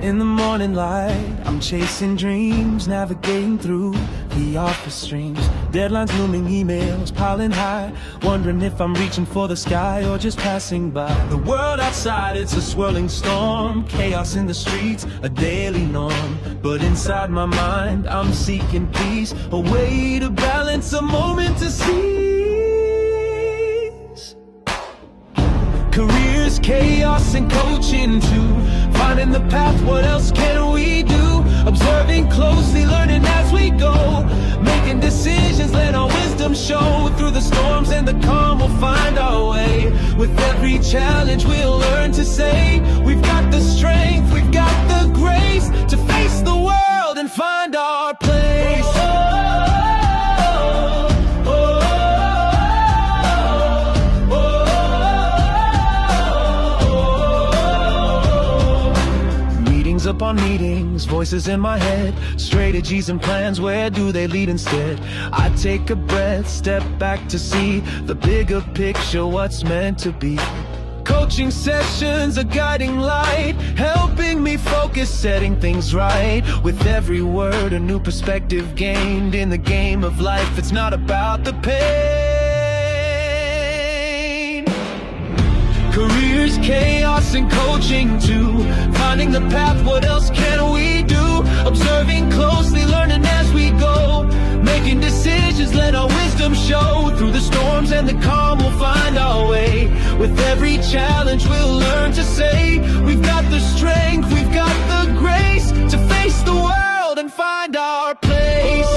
In the morning light, I'm chasing dreams, navigating through the office streams. Deadlines looming, emails piling high, wondering if I'm reaching for the sky or just passing by. The world outside, it's a swirling storm, chaos in the streets, a daily norm. But inside my mind, I'm seeking peace, a way to balance, a moment to seize. Careers, chaos, and coaching too. Finding the path, what else can we do? Observing closely, learning as we go. Making decisions, let our wisdom show. Through the storms and the calm, we'll find our way. With every challenge, we'll learn to say, we've got the strength, we've got the grace to face the world and find our place. Upon meetings, voices in my head, strategies and plans, where do they lead instead? I take a breath, step back to see the bigger picture, what's meant to be. Coaching sessions, a guiding light, helping me focus, setting things right. With every word, a new perspective gained. In the game of life, it's not about the pain. Careers, chaos, and coaching too. Finding the path, what else can we do? Observing closely, learning as we go. Making decisions, let our wisdom show. Through the storms and the calm, we'll find our way. With every challenge, we'll learn to say, we've got the strength, we've got the grace to face the world and find our place.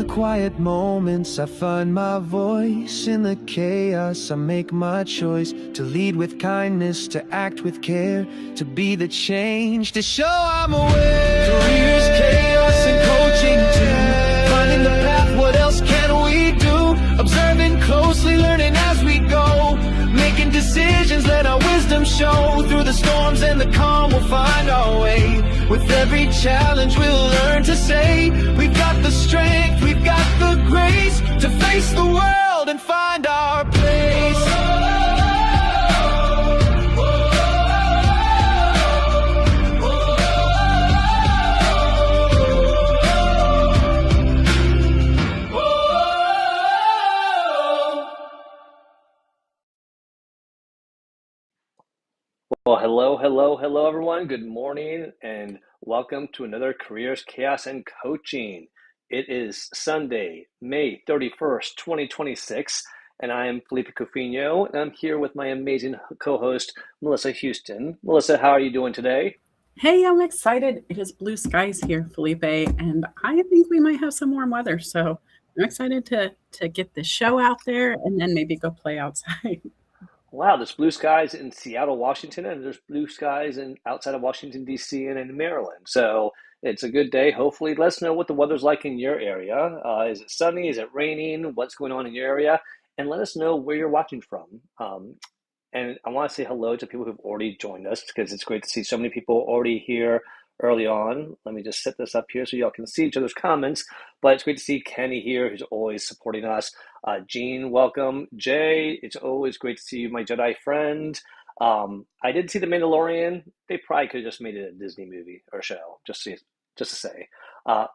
Quiet moments, I find my voice. In the chaos, I make my choice to lead with kindness, to act with care, to be the change, to show I'm aware. Careers, chaos, and coaching too. Finding the path, what else can we do? Observing closely, learning as we go. Making decisions, let our wisdom show. Through the storms and the calm, we'll find our way. With every challenge, we'll learn to say, we've got the strength, we've got the grace to face the world and find our place. Well, hello, everyone. Good morning, and welcome to another Careers, Chaos, and Coaching. It is Sunday, May 31st, 2026, and I am Felipe Cofino, and I'm here with my amazing co-host, Melissa Houston. Melissa, how are you doing today? Hey, I'm excited. It is blue skies here, Felipe, and I think we might have some warm weather, so I'm excited to get the show out there and then maybe go play outside. Wow, there's blue skies in Seattle, Washington, and there's blue skies outside of Washington, D.C. and in Maryland. So it's a good day. Hopefully, let us know what the weather's like in your area. Is it sunny? Is it raining? What's going on in your area? And let us know where you're watching from. And I want to say hello to people who've already joined us because it's great to see so many people already here early on. Let me just set this up here so y'all can see each other's comments. But it's great to see Kenny here, who's always supporting us. Jean, welcome. Jay, it's always great to see you, my Jedi friend. I did see The Mandalorian. They probably could have just made it a Disney movie or show, just to say.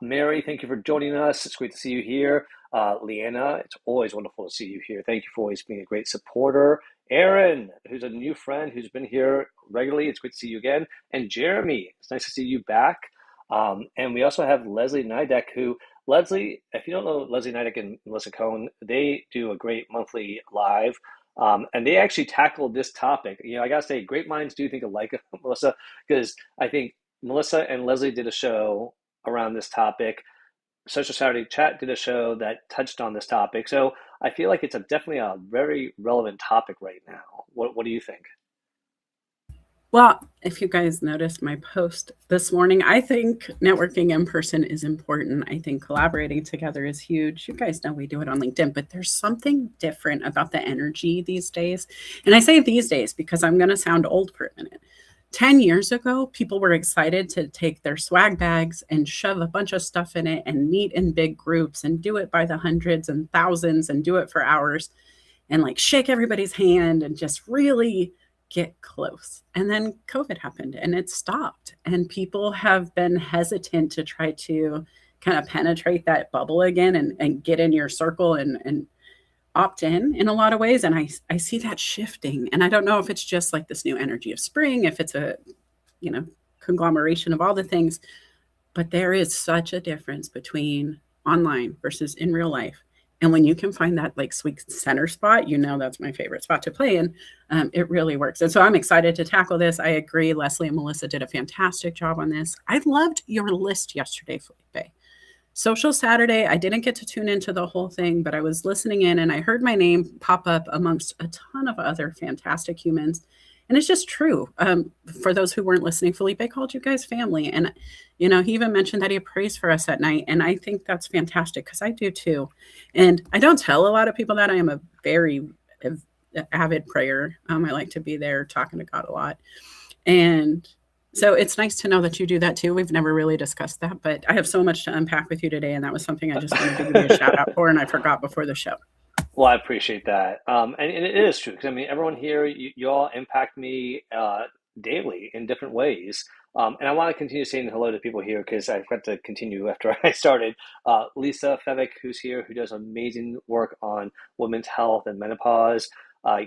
Mary, thank you for joining us. It's great to see you here. Leanna, it's always wonderful to see you here. Thank you for always being a great supporter. Aaron, who's a new friend who's been here regularly. It's great to see you again. And Jeremy, it's nice to see you back. And we also have Leslie Nidek, Leslie, if you don't know Leslie Nidek and Melissa Cohn, they do a great monthly live. And they actually tackled this topic. You know, I gotta say, great minds do think alike, Melissa, because I think Melissa and Leslie did a show around this topic. Social Saturday Chat did a show that touched on this topic. So I feel like it's definitely a very relevant topic right now. What do you think? Well, if you guys noticed my post this morning, I think networking in person is important. I think collaborating together is huge. You guys know we do it on LinkedIn, but there's something different about the energy these days. And I say these days because I'm going to sound old for a minute. 10 years ago, people were excited to take their swag bags and shove a bunch of stuff in it and meet in big groups and do it by the hundreds and thousands and do it for hours and like shake everybody's hand and just really get close. And then COVID happened and it stopped. And people have been hesitant to try to kind of penetrate that bubble again and get in your circle and opt in a lot of ways. And I see that shifting. And I don't know if it's just like this new energy of spring, if it's a, conglomeration of all the things, but there is such a difference between online versus in real life. And when you can find that like sweet center spot, that's my favorite spot to play in. It really works. And so I'm excited to tackle this. I agree. Leslie and Melissa did a fantastic job on this. I loved your list yesterday, Felipe. Social Saturday, I didn't get to tune into the whole thing, but I was listening in and I heard my name pop up amongst a ton of other fantastic humans. And it's just true. For those who weren't listening, Felipe called you guys family. And, he even mentioned that he prays for us at night. And I think that's fantastic because I do too. And I don't tell a lot of people that I am a very avid prayer. I like to be there talking to God a lot. And so it's nice to know that you do that too. We've never really discussed that, but I have so much to unpack with you today. And that was something I just wanted to give you a shout out for. And I forgot before the show. Well, I appreciate that. And it is true. Because, everyone here, you all impact me daily in different ways. And I want to continue saying hello to people here because I've got to continue after I started. Lisa Fevick, who's here, who does amazing work on women's health and menopause.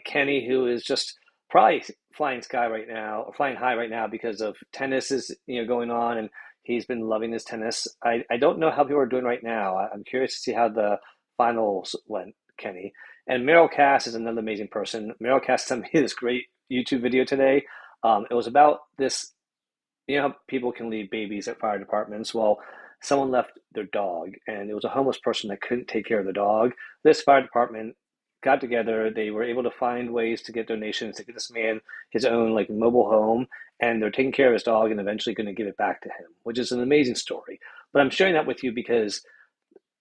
Kenny, who is just probably flying high right now because of tennis is going on, and he's been loving his tennis. I don't know how people are doing right now. I'm curious to see how the finals went, Kenny. And Meryl Cass is another amazing person. Meryl Cass sent me this great YouTube video today. It was about this, how people can leave babies at fire departments. Well, someone left their dog, and it was a homeless person that couldn't take care of the dog. This fire department got together. They were able to find ways to get donations to get this man his own like mobile home, and they're taking care of his dog and eventually going to give it back to him, which is an amazing story. But I'm sharing that with you because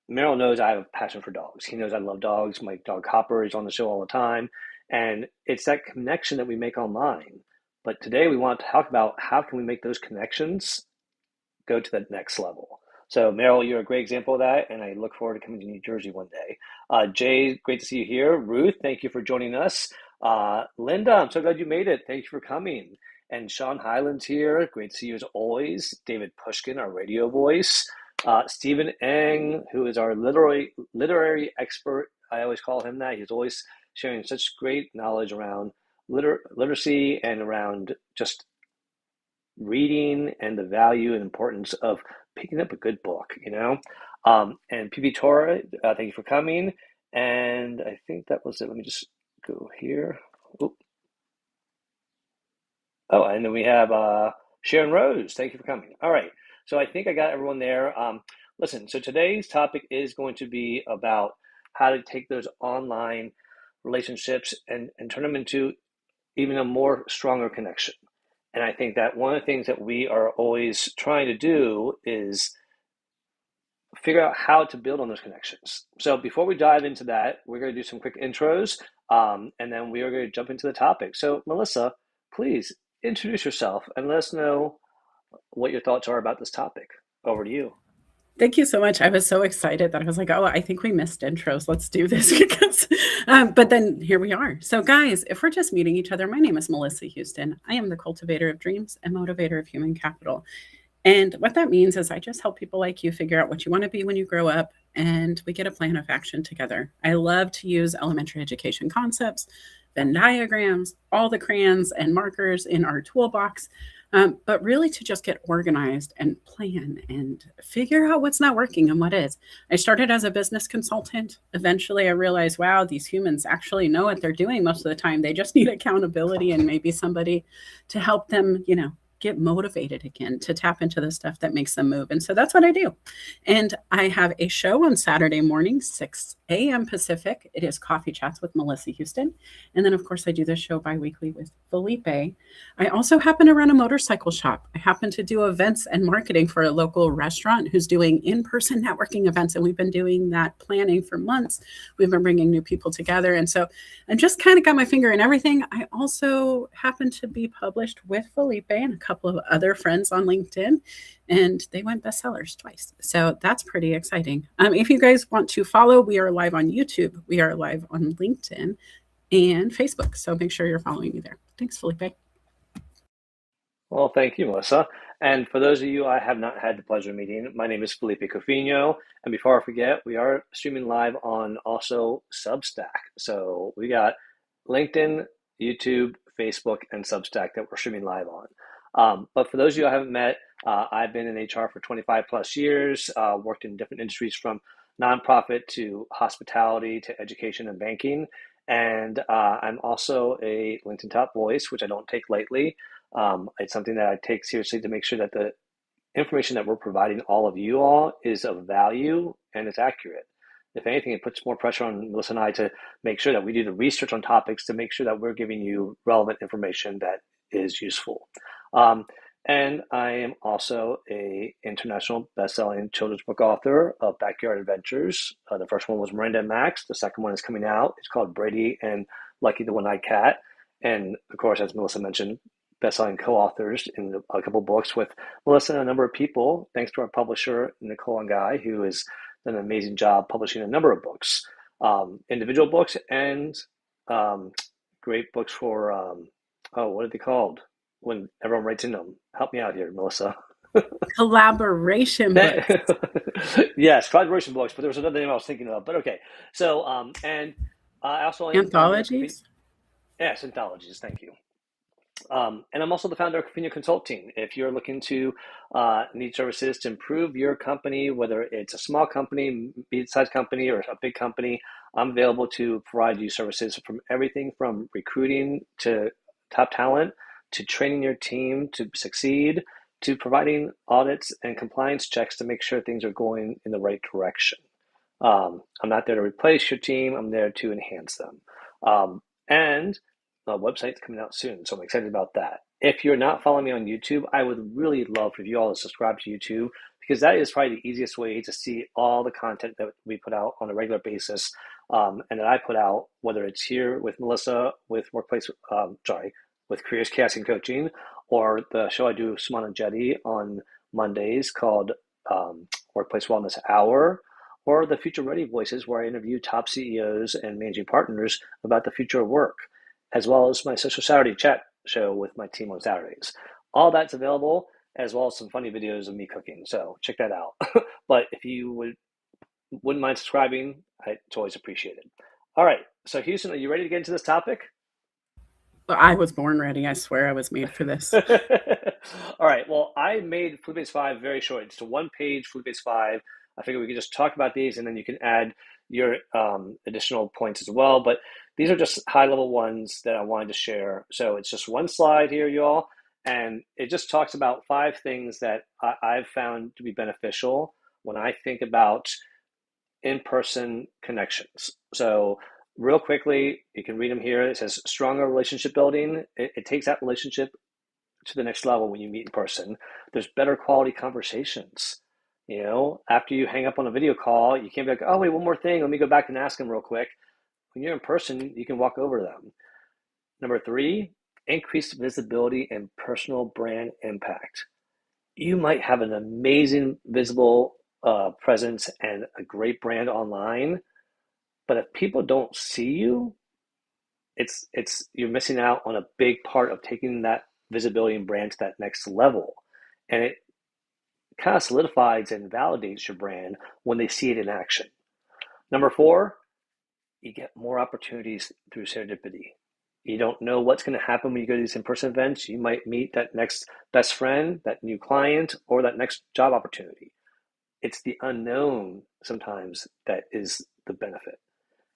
Meryl knows I have a passion for dogs. He knows I love dogs. My dog Hopper is on the show all the time. And it's that connection that we make online. But today we want to talk about how can we make those connections go to the next level. So Meryl, you're a great example of that, and I look forward to coming to New Jersey one day. Jay, great to see you here. Ruth, thank you for joining us. Linda, I'm so glad you made it. Thank you for coming. And Sean Highland's here. Great to see you as always. David Pushkin, our radio voice. Stephen Eng, who is our literary expert. I always call him that. He's always sharing such great knowledge around literacy and around just reading and the value and importance of picking up a good book, and PB Torah, thank you for coming. And I think that was it. Let me just go here. Oh, and then we have Sharon Rose. Thank you for coming. All right. So I think I got everyone there. Listen, so today's topic is going to be about how to take those online relationships and turn them into even a more stronger connection. And I think that one of the things that we are always trying to do is figure out how to build on those connections. So before we dive into that, we're going to do some quick intros, and then we are going to jump into the topic. So Melissa, please introduce yourself and let us know what your thoughts are about this topic. Over to you. Thank you so much. I was so excited that I was like, oh, I think we missed intros. Let's do this because, but then here we are. So guys, if we're just meeting each other, my name is Melissa Houston. I am the cultivator of dreams and motivator of human capital. And what that means is I just help people like you figure out what you want to be when you grow up, and we get a plan of action together. I love to use elementary education concepts, Venn diagrams, all the crayons and markers in our toolbox, but really to just get organized and plan and figure out what's not working and what is. I started as a business consultant. Eventually I realized, wow, these humans actually know what they're doing most of the time. They just need accountability and maybe somebody to help them, get motivated again to tap into the stuff that makes them move. And so that's what I do. And I have a show on Saturday morning, 6 a.m. Pacific. It is Coffee Chats with Melissa Houston. And then, of course, I do this show bi-weekly with Felipe. I also happen to run a motorcycle shop. I happen to do events and marketing for a local restaurant who's doing in-person networking events. And we've been doing that planning for months. We've been bringing new people together. And so I just kind of got my finger in everything. I also happen to be published with Felipe and a couple of other friends on LinkedIn, and they went bestsellers twice. So that's pretty exciting. If you guys want to follow, we are live on YouTube. We are live on LinkedIn and Facebook. So make sure you're following me there. Thanks, Felipe. Well, thank you, Melissa. And for those of you I have not had the pleasure of meeting, my name is Felipe Cofino. And before I forget, we are streaming live on also Substack. So we got LinkedIn, YouTube, Facebook, and Substack that we're streaming live on. But for those of you I haven't met, I've been in HR for 25 plus years, worked in different industries from nonprofit to hospitality to education and banking. And I'm also a LinkedIn top voice, which I don't take lightly. It's something that I take seriously to make sure that the information that we're providing all of you all is of value and it's accurate. If anything, it puts more pressure on Melissa and I to make sure that we do the research on topics to make sure that we're giving you relevant information that is useful. And I am also a international best-selling children's book author of Backyard Adventures. The first one was Miranda and Max. The second one is coming out. It's called Brady and Lucky the One-Eyed Cat. And of course, as Melissa mentioned, best-selling co-authors in a couple books with Melissa and a number of people, thanks to our publisher, Nicole and Guy, who has done an amazing job publishing a number of books, individual books and great books for, what are they called? When everyone writes in them. Help me out here, Melissa. Collaboration books. Yes, collaboration books, but there was another name I was thinking of, but okay. So, and I also am Anthologies? Yes, anthologies, thank you. And I'm also the founder of Cofino Consulting. If you're looking to need services to improve your company, whether it's a small company, mid-sized company, or a big company, I'm available to provide you services from everything from recruiting to top talent, to training your team to succeed, to providing audits and compliance checks to make sure things are going in the right direction. I'm not there to replace your team. I'm there to enhance them. And the website's coming out soon, so I'm excited about that. If you're not following me on YouTube, I would really love for you all to subscribe to YouTube, because that is probably the easiest way to see all the content that we put out on a regular basis, and that I put out, whether it's here with Melissa, with with Careers Chaos and Coaching, or the show I do with Simona Jetty on Mondays called Workplace Wellness Hour, or the Future Ready Voices, where I interview top CEOs and managing partners about the future of work, as well as my Social Saturday chat show with my team on Saturdays. All that's available, as well as some funny videos of me cooking. So check that out. But if you wouldn't mind subscribing, it's always appreciated. All right. So Houston, are you ready to get into this topic? Well, I was born ready. I swear I was made for this. All right. Well, I made Felipe's 5 very short. It's a one-page Felipe's 5. I figured we could just talk about these, and then you can add your additional points as well. But these are just high-level ones that I wanted to share. So it's just one slide here, y'all, and it just talks about 5 things that I've found to be beneficial when I think about in-person connections. So real quickly, you can read them here. It says stronger relationship building. It takes that relationship to the next level when you meet in person. There's better quality conversations. You know, after you hang up on a video call, you can't be like, oh, wait, one more thing. Let me go back and ask them real quick. When you're in person, you can walk over them. Number 3, increased visibility and personal brand impact. You might have an amazing visible presence and a great brand online, but if people don't see you, it's you're missing out on a big part of taking that visibility and brand to that next level. And it kind of solidifies and validates your brand when they see it in action. Number 4, you get more opportunities through serendipity. You don't know what's going to happen when you go to these in-person events. You might meet that next best friend, that new client, or that next job opportunity. It's the unknown sometimes that is the benefit.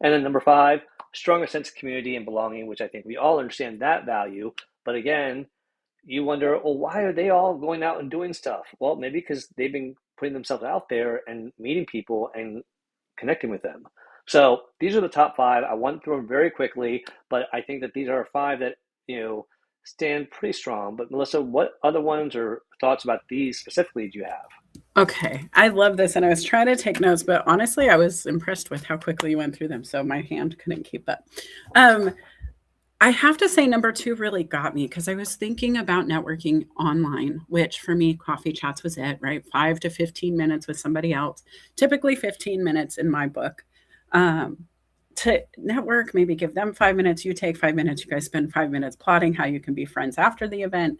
And then number 5, stronger sense of community and belonging, which I think we all understand that value. But again, you wonder, well, why are they all going out and doing stuff? Well, maybe because they've been putting themselves out there and meeting people and connecting with them. So these are the top five. I went through them very quickly, but I think that these are five that, stand pretty strong. But Melissa, what other ones or thoughts about these specifically do you have? Okay, I love this, and I was trying to take notes, but honestly, I was impressed with how quickly you went through them, so my hand couldn't keep up. Um, I have to say number 2 really got me because I was thinking about networking online, which for me, coffee chats was it, right? 5 to 15 minutes with somebody else, typically 15 minutes in my book. Um, to network, maybe give them 5 minutes, you take 5 minutes, you guys spend 5 minutes plotting how you can be friends after the event.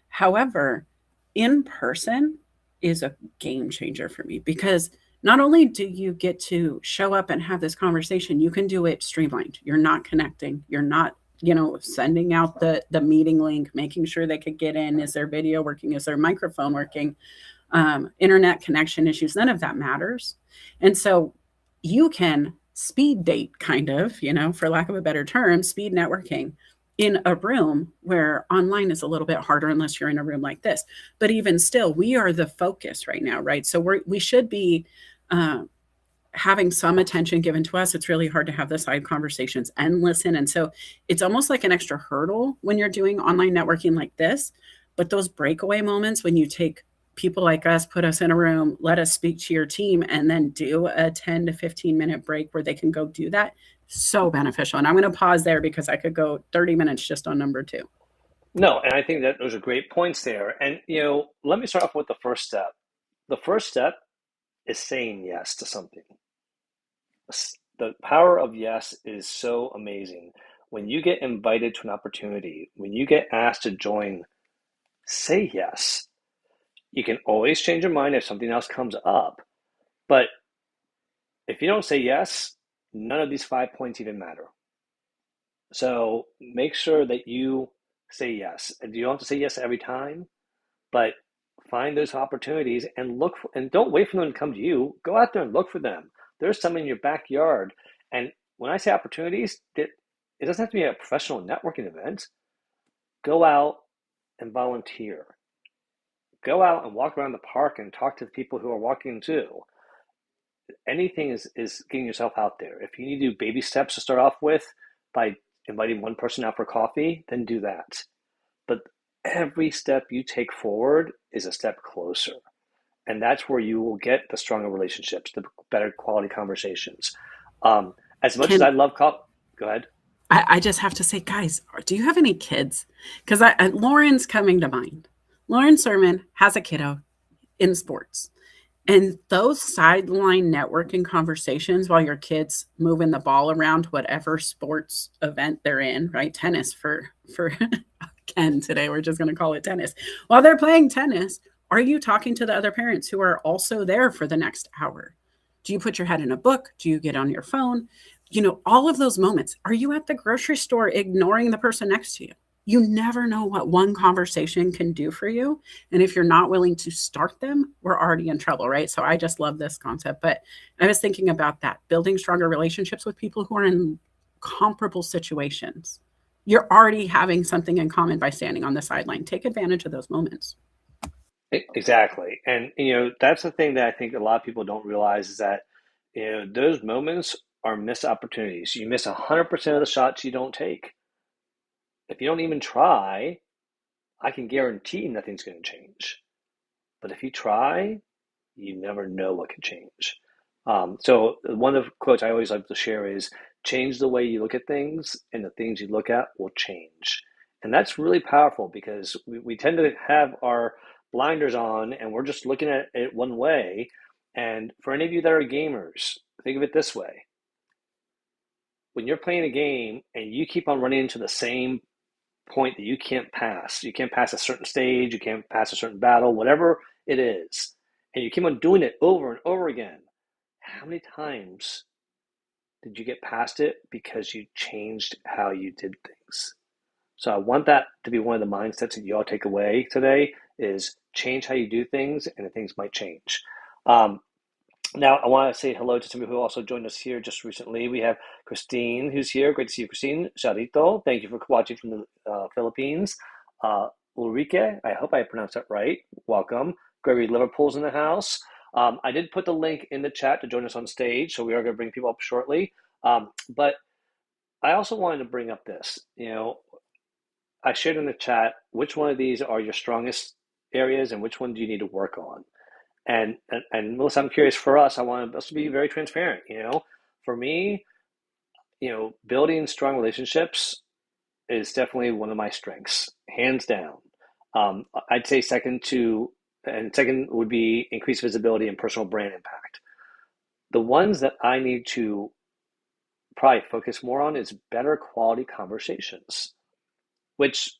However, in person is a game changer for me because not only do you get to show up and have this conversation, you can do it streamlined. You're not connecting, you're not sending out the meeting link, making sure they could get in. Is their video working? Is their microphone working? Internet connection issues, none of that matters. And so you can speed date, kind of, for lack of a better term, speed networking in a room where online is a little bit harder unless you're in a room like this. But even still, we are the focus right now, right? So we should be having some attention given to us. It's really hard to have the side conversations and listen. And so it's almost like an extra hurdle when you're doing online networking like this. But those breakaway moments when you take people like us, put us in a room, let us speak to your team, and then do a 10 to 15-minute break where they can go do that, so beneficial. And I'm going to pause there because I could go 30 minutes just on number 2. No, and I think that those are great points there. And, let me start off with the first step. The first step is saying yes to something. The power of yes is so amazing. When you get invited to an opportunity, when you get asked to join, say yes. You can always change your mind if something else comes up. But if you don't say yes, none of these 5 points even matter. So make sure that you say yes. And you don't have to say yes every time, but find those opportunities and look for, and don't wait for them to come to you. Go out there and look for them. There's some in your backyard. And when I say opportunities, it doesn't have to be a professional networking event. Go out and volunteer. Go out and walk around the park and talk to the people who are walking too. Anything is getting yourself out there. If you need to do baby steps to start off with by inviting one person out for coffee, then do that. But every step you take forward is a step closer. And that's where you will get the stronger relationships, the better quality conversations. As much as I Can love coffee, go ahead. I just have to say, guys, do you have any kids? Because Lauren's coming to mind. Lauren Sermon has a kiddo in sports. And those sideline networking conversations while your kids moving the ball around whatever sports event they're in, right? Tennis for Ken today, we're just going to call it tennis. While they're playing tennis, are you talking to the other parents who are also there for the next hour? Do you put your head in a book? Do you get on your phone? All of those moments. Are you at the grocery store ignoring the person next to you? You never know what one conversation can do for you. And if you're not willing to start them, we're already in trouble, right? So I just love this concept. But I was thinking about that, building stronger relationships with people who are in comparable situations. You're already having something in common by standing on the sideline. Take advantage of those moments. Exactly. And, that's the thing that I think a lot of people don't realize is that, those moments are missed opportunities. You miss 100% of the shots you don't take. If you don't even try, I can guarantee nothing's going to change. But if you try, you never know what can change. So one of the quotes I always like to share is change the way you look at things and the things you look at will change. And that's really powerful because we tend to have our blinders on and we're just looking at it one way. And for any of you that are gamers, think of it this way. When you're playing a game and you keep on running into the same point that you can't pass a certain stage, you can't pass a certain battle, whatever it is, and you keep on doing it over and over again, how many times did you get past it because you changed how you did things? So I want that to be one of the mindsets that you all take away today is change how you do things and things might change. Now, I want to say hello to somebody who also joined us here just recently. We have Christine, who's here. Great to see you, Christine. Charito, thank you for watching from the Philippines. Ulrike, I hope I pronounced that right. Welcome. Gregory Liverpool's in the house. I did put the link in the chat to join us on stage, so we are going to bring people up shortly. But I also wanted to bring up this. I shared in the chat which one of these are your strongest areas and which one do you need to work on. And Melissa, I'm curious for us. I want us to be very transparent. For me, building strong relationships is definitely one of my strengths, hands down. I'd say second would be increased visibility and personal brand impact. The ones that I need to probably focus more on is better quality conversations, which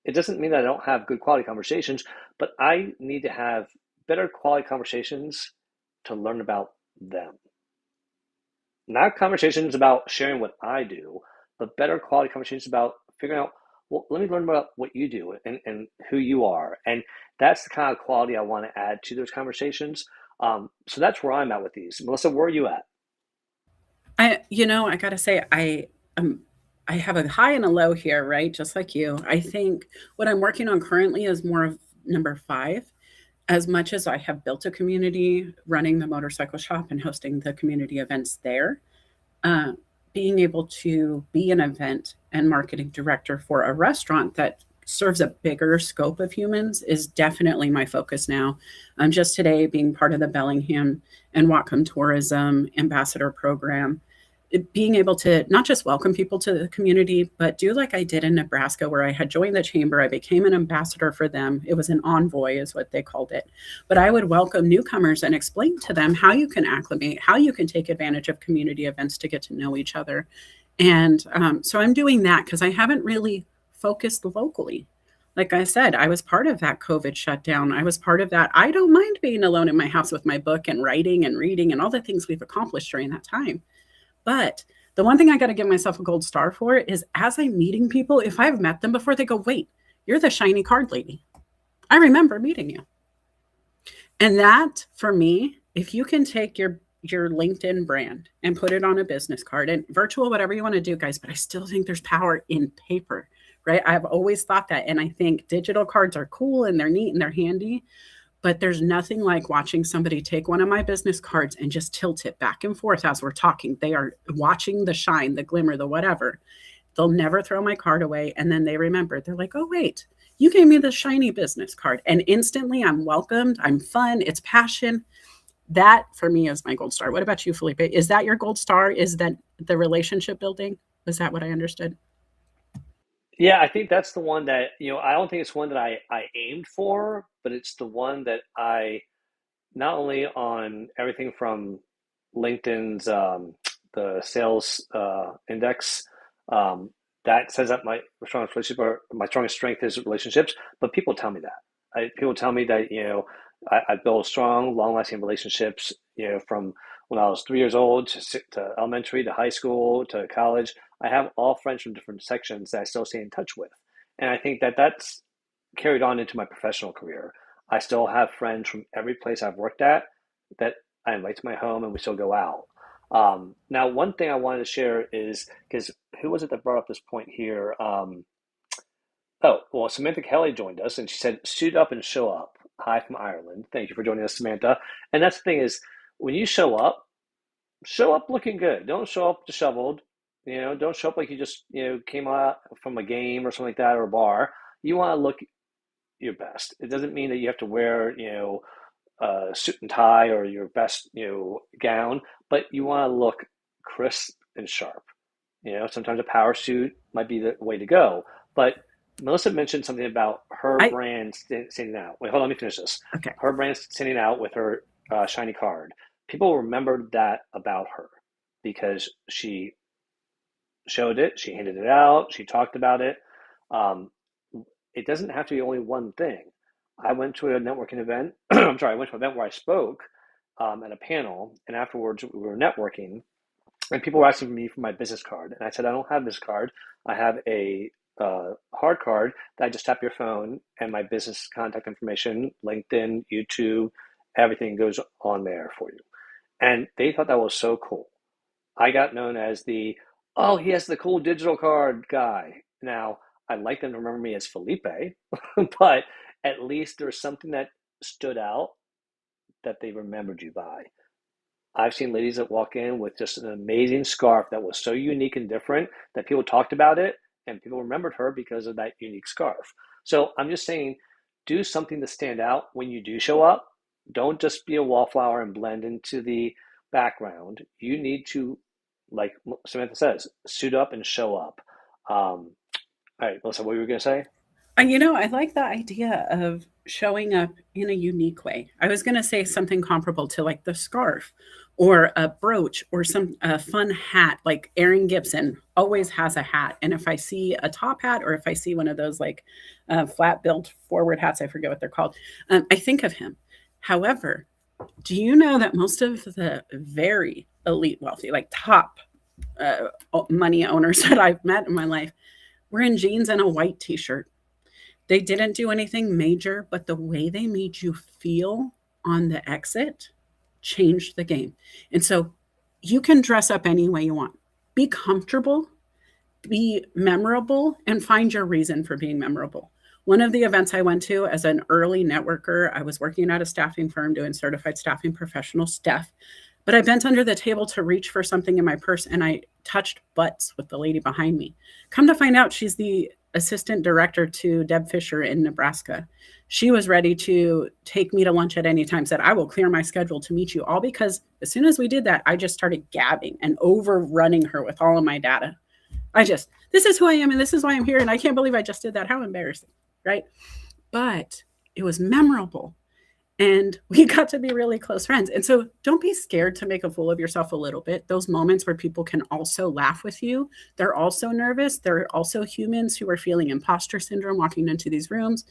it doesn't mean that I don't have good quality conversations, but I need to have better quality conversations to learn about them. Not conversations about sharing what I do, but better quality conversations about figuring out, well, let me learn about what you do and who you are. And that's the kind of quality I want to add to those conversations. So that's where I'm at with these. Melissa, where are you at? I gotta say, I have a high and a low here, right? Just like you. I think what I'm working on currently is more of number 5. As much as I have built a community running the motorcycle shop and hosting the community events there, uh, being able to be an event and marketing director for a restaurant that serves a bigger scope of humans is definitely my focus now. Just today, being part of the Bellingham and Whatcom Tourism Ambassador Program, being able to not just welcome people to the community, but do like I did in Nebraska, where I had joined the chamber. I became an ambassador for them. It was an envoy, is what they called it. But I would welcome newcomers and explain to them how you can acclimate, how you can take advantage of community events to get to know each other. And so I'm doing that because I haven't really focused locally. Like I said, I was part of that COVID shutdown. I was part of that. I don't mind being alone in my house with my book and writing and reading and all the things we've accomplished during that time. But the one thing I got to give myself a gold star for is as I'm meeting people, if I've met them before, they go, wait, you're the shiny card lady. I remember meeting you. And that, for me, if you can take your LinkedIn brand and put it on a business card and virtual, whatever you want to do, guys, but I still think there's power in paper, right? I've always thought that. And I think digital cards are cool and they're neat and they're handy. But there's nothing like watching somebody take one of my business cards and just tilt it back and forth as we're talking. They are watching the shine, the glimmer, the whatever. They'll never throw my card away. And then they remember, they're like, oh, wait, you gave me the shiny business card. And instantly I'm welcomed. I'm fun. It's passion. That for me is my gold star. What about you, Felipe? Is that your gold star? Is that the relationship building? Was that what I understood? Yeah, I think that's the one that, I don't think it's one that I aimed for, but it's the one that I not only on everything from LinkedIn's the sales index that says that my strongest relationship or my strongest strength is relationships, but people tell me that. People tell me that I build strong, long-lasting relationships. From when I was 3 years old to elementary to high school to college. I have all friends from different sections that I still stay in touch with, and I think that that's carried on into my professional career. I still have friends from every place I've worked at that I invite to my home and we still go out. Now, one thing I wanted to share is because who was it that brought up this point here? Oh, well, Samantha Kelly joined us and she said, suit up and show up. Hi from Ireland. Thank you for joining us, Samantha. And that's the thing is, when you show up looking good. Don't show up disheveled. Don't show up like you just, came out from a game or something like that or a bar. You want to look your best. It doesn't mean that you have to wear, a suit and tie or your best, gown, but you want to look crisp and sharp. Sometimes a power suit might be the way to go. But Melissa mentioned something about her I brand standing out. Wait, hold on, let me finish this. Okay. Her brand standing out with her shiny card. People remembered that about her because she showed it, she handed it out, she talked about it. Um, it doesn't have to be only one thing. I went to a networking event. I'm sorry, I went to an event where I spoke at a panel, and afterwards we were networking, and people were asking me for my business card, and I said I don't have this card. I have a hard card that I just tap your phone, and my business contact information, LinkedIn, YouTube, everything goes on there for you. And they thought that was so cool. I got known as oh, he has the cool digital card guy. Now, I'd like them to remember me as Felipe, but at least there's something that stood out that they remembered you by. I've seen ladies that walk in with just an amazing scarf that was so unique and different that people talked about it and people remembered her because of that unique scarf. So I'm just saying, do something to stand out when you do show up. Don't just be a wallflower and blend into the background. You need to, like Samantha says, suit up and show up. All right, Melissa, what were you going to say? And I like the idea of showing up in a unique way. I was going to say something comparable to like the scarf or a brooch or some fun hat. Like Aaron Gibson always has a hat. And if I see a top hat or if I see one of those like flat built forward hats, I forget what they're called, I think of him. However, do you know that most of the very elite wealthy, like top money owners that I've met in my life, were in jeans and a white t-shirt? They didn't do anything major, but the way they made you feel on the exit changed the game. And so you can dress up any way you want. Be comfortable, be memorable, and find your reason for being memorable. One of the events I went to as an early networker, I was working at a staffing firm doing certified staffing professional stuff, but I bent under the table to reach for something in my purse and I touched butts with the lady behind me. Come to find out, she's the assistant director to Deb Fisher in Nebraska. She was ready to take me to lunch at any time, said, I will clear my schedule to meet you, all because as soon as we did that, I just started gabbing and overrunning her with all of my data. This is who I am and this is why I'm here. And I can't believe I just did that. How embarrassing, right? But it was memorable. And we got to be really close friends. And so don't be scared to make a fool of yourself a little bit. Those moments where people can also laugh with you. They're also nervous. They're also humans who are feeling imposter syndrome walking into these rooms.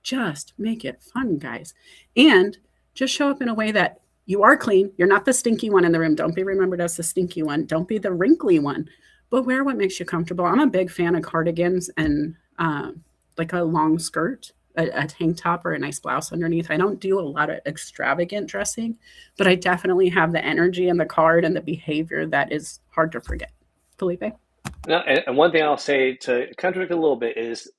Just make it fun, guys. And just show up in a way that you are clean. You're not the stinky one in the room. Don't be remembered as the stinky one. Don't be the wrinkly one, but wear what makes you comfortable. I'm a big fan of cardigans and like a long skirt. A tank top or a nice blouse underneath. I don't do a lot of extravagant dressing, but I definitely have the energy and the card and the behavior that is hard to forget. Felipe? No, and one thing I'll say to contradict a little bit is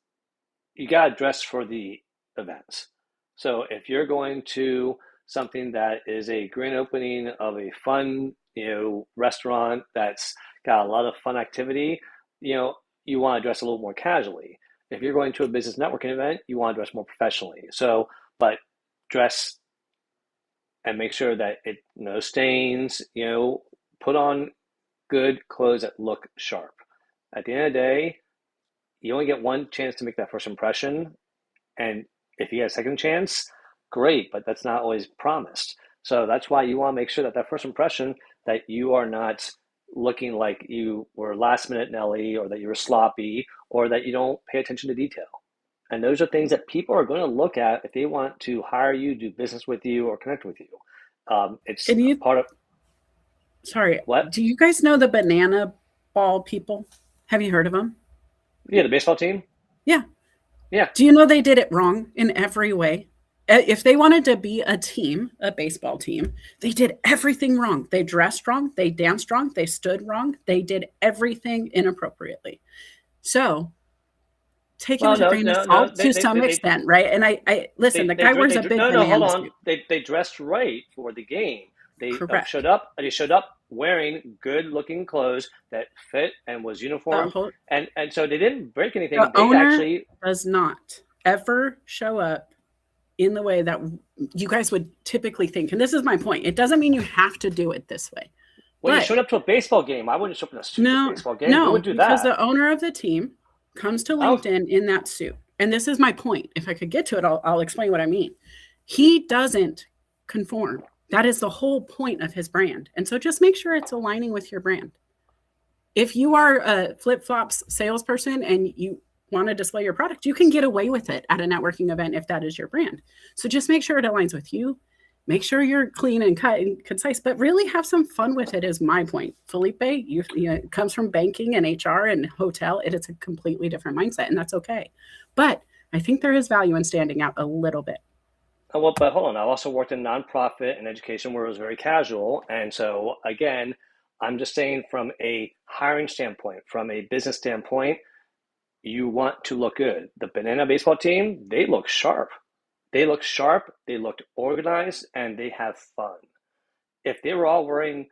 you got to dress for the events. So if you're going to something that is a grand opening of a fun, restaurant that's got a lot of fun activity, you want to dress a little more casually. If you're going to a business networking event, you want to dress more professionally. So, but dress and make sure that no stains, put on good clothes that look sharp. At the end of the day, you only get one chance to make that first impression. And if you get a second chance, great, but that's not always promised. So that's why you want to make sure that first impression, that you are not looking like you were last minute Nelly or that you were sloppy or that you don't pay attention to detail. And those are things that people are going to look at if they want to hire you, do business with you, or connect with you. It's part of... Sorry. What? Do you guys know the banana ball people? Have you heard of them? Yeah, the baseball team? Yeah. Yeah. Do you know they did it wrong in every way? If they wanted to be a team, a baseball team, they did everything wrong. They dressed wrong. They danced wrong. They stood wrong. They did everything inappropriately. So take it with a grain of salt to some extent, right? And I listen, the guy wears a big banana suit. They dressed right for the game. They Correct. showed up wearing good looking clothes that fit and was uniform. And so they didn't break anything. The owner does not ever show up in the way that you guys would typically think. And this is my point. It doesn't mean you have to do it this way. When you showed up to a baseball game, I wouldn't show up in a suit to a baseball game. No, Who would do that? Because the owner of the team comes to LinkedIn in that suit. And this is my point. If I could get to it, I'll explain what I mean. He doesn't conform. That is the whole point of his brand. And so just make sure it's aligning with your brand. If you are a flip-flops salesperson and you want to display your product, you can get away with it at a networking event if that is your brand. So just make sure it aligns with you. Make sure you're clean and cut and concise, but really have some fun with it is my point. Felipe, it comes from banking and HR and hotel. It is a completely different mindset, and that's okay. But I think there is value in standing out a little bit. Well, but hold on. I've also worked in nonprofit and education where it was very casual. And so, again, I'm just saying from a hiring standpoint, from a business standpoint, you want to look good. The banana baseball team, they look sharp. They look sharp, they looked organized, and they have fun. If they were all wearing